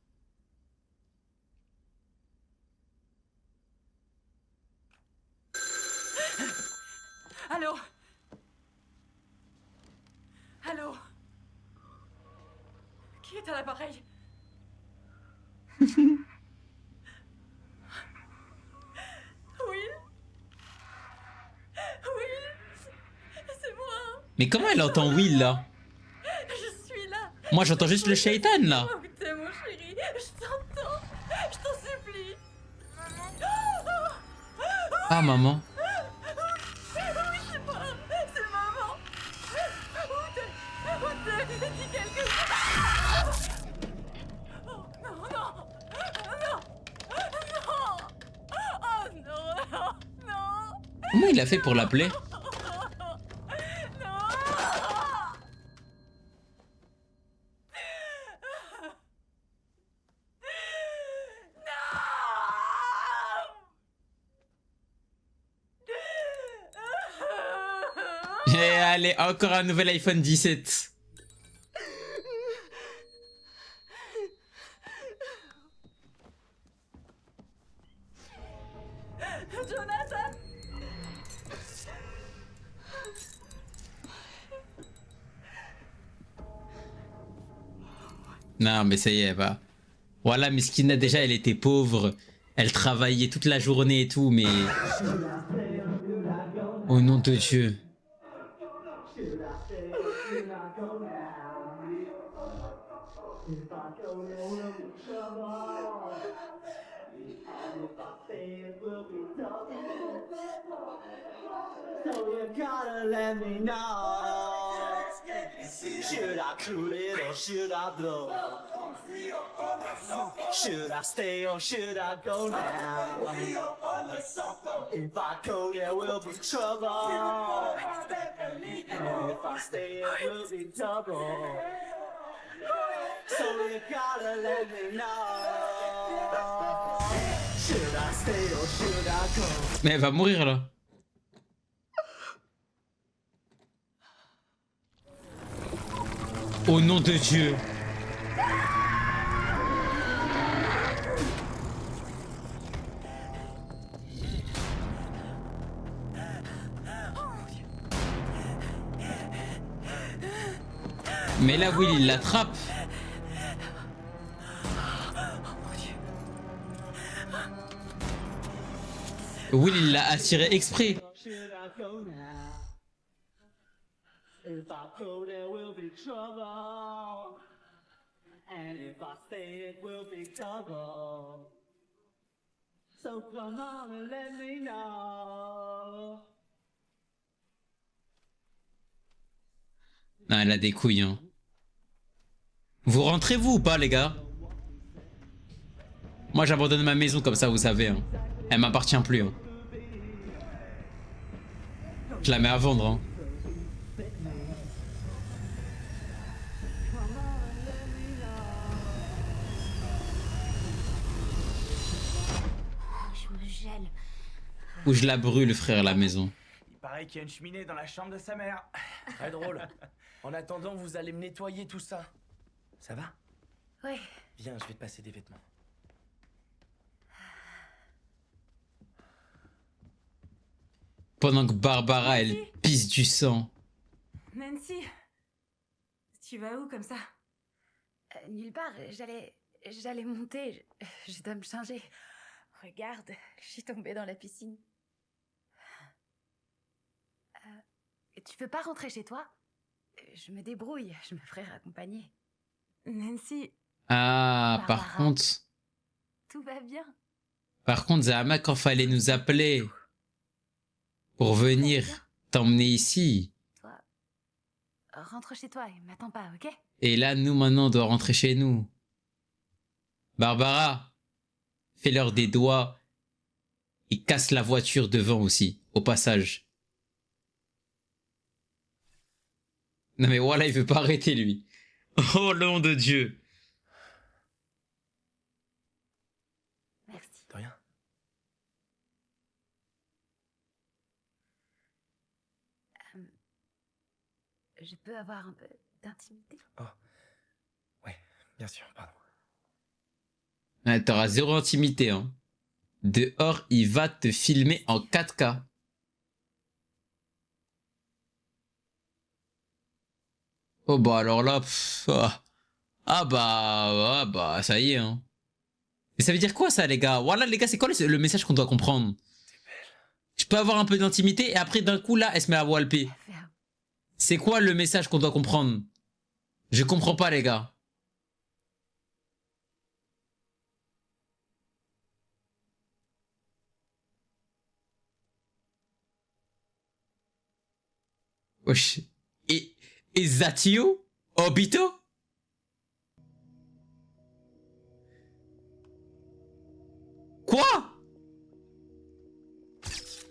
Allô? Allô? Qui est à l'appareil? Will? Will? C'est moi! Mais comment elle entend Will, là? Je suis là! Moi, j'entends juste le shaitan, là. Oh, t'es mon Ah, maman. Oui, c'est moi. C'est maman. Où t'es dit quelque chose. Oh, non, non. Non. Non. Oh, non, non, non. Comment il a fait pour l'appeler? Et allez, encore un nouvel iPhone 17. Jonathan. Non, mais ça y est, va. Voilà, Miskina, déjà, elle était pauvre. Elle travaillait toute la journée et tout, mais... Au nom de Dieu. Should I cool it or should I blow? Should I stay or should I go now? If I go, there will be trouble. And if I stay, it will be double. So you gotta let me know. Should I stay or should I go? Mais elle va mourir, là. Au nom de Dieu. Mais là, Will, il l'attrape. Will, il l'a attiré exprès. If I go, there will be trouble. And if I stay, it will be double. So come on and let me know. Non, elle a des couilles, hein. Vous rentrez, vous, ou pas, les gars? Moi, j'abandonne ma maison, comme ça, vous savez, hein. Elle m'appartient plus, hein. Je la mets à vendre, hein. Ou je la brûle, frère, la maison. Il paraît qu'il y a une cheminée dans la chambre de sa mère. Très drôle. En attendant, vous allez me nettoyer tout ça. Ça va? Ouais. Viens, je vais te passer des vêtements. Pendant que Barbara, elle pisse du sang. Nancy, tu vas où comme ça? Nulle part, j'allais monter, je dois me changer. Regarde, je suis tombée dans la piscine. Tu peux pas rentrer chez toi? Je me débrouille, je me ferai raccompagner. Nancy. Ah, Barbara. par contre... Tout va bien. Par contre, Zahama, quand fallait nous appeler pour venir t'emmener ici. Toi, rentre chez toi et m'attends pas, ok? Et là, nous, maintenant, on doit rentrer chez nous. Barbara, fais-leur des doigts et casse la voiture devant aussi, au passage. Non mais voilà, il veut pas arrêter, lui. Oh, nom de Dieu. Merci. De rien. Je peux avoir un peu d'intimité? Oh. Ouais, bien sûr, pardon. Ouais, t'auras zéro intimité, hein. Dehors, il va te filmer en 4K. Oh bah alors là... Ah bah, ça y est, hein. Mais ça veut dire quoi ça, les gars? Voilà, les gars, c'est quoi le message qu'on doit comprendre? Je peux avoir un peu d'intimité et après, d'un coup, là, elle se met à walper. C'est quoi le message qu'on doit comprendre? Je comprends pas, les gars. Wesh. Is that you, Obito? Quoi?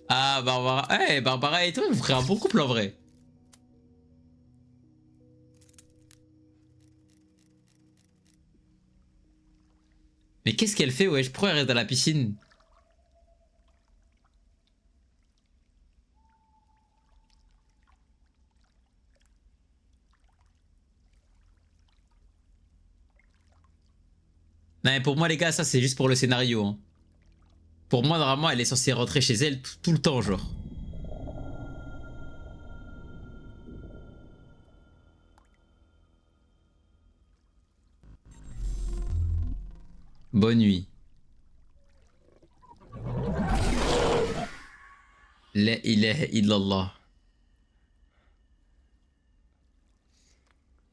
Ah, Barbara. Eh, Barbara et toi, vous ferez un bon couple en vrai. Mais qu'est-ce qu'elle fait, wesh? Pourquoi elle reste dans la piscine? Non, mais pour moi, les gars, ça c'est juste pour le scénario. Hein. Pour moi, normalement, elle est censée rentrer chez elle tout le temps, genre. Bonne nuit. La ilaha illallah.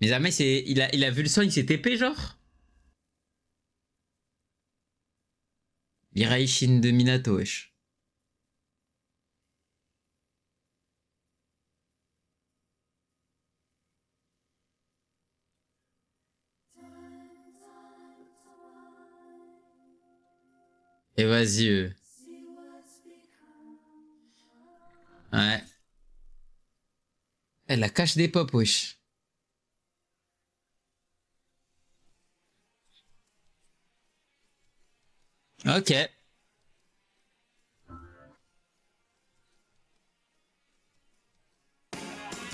Mais jamais c'est. Il a vu le sang, il s'est TP, genre? L'Iraishin de Minato, wesh. Et vas-y, Ouais. Elle la cache des pop, wesh. Ok.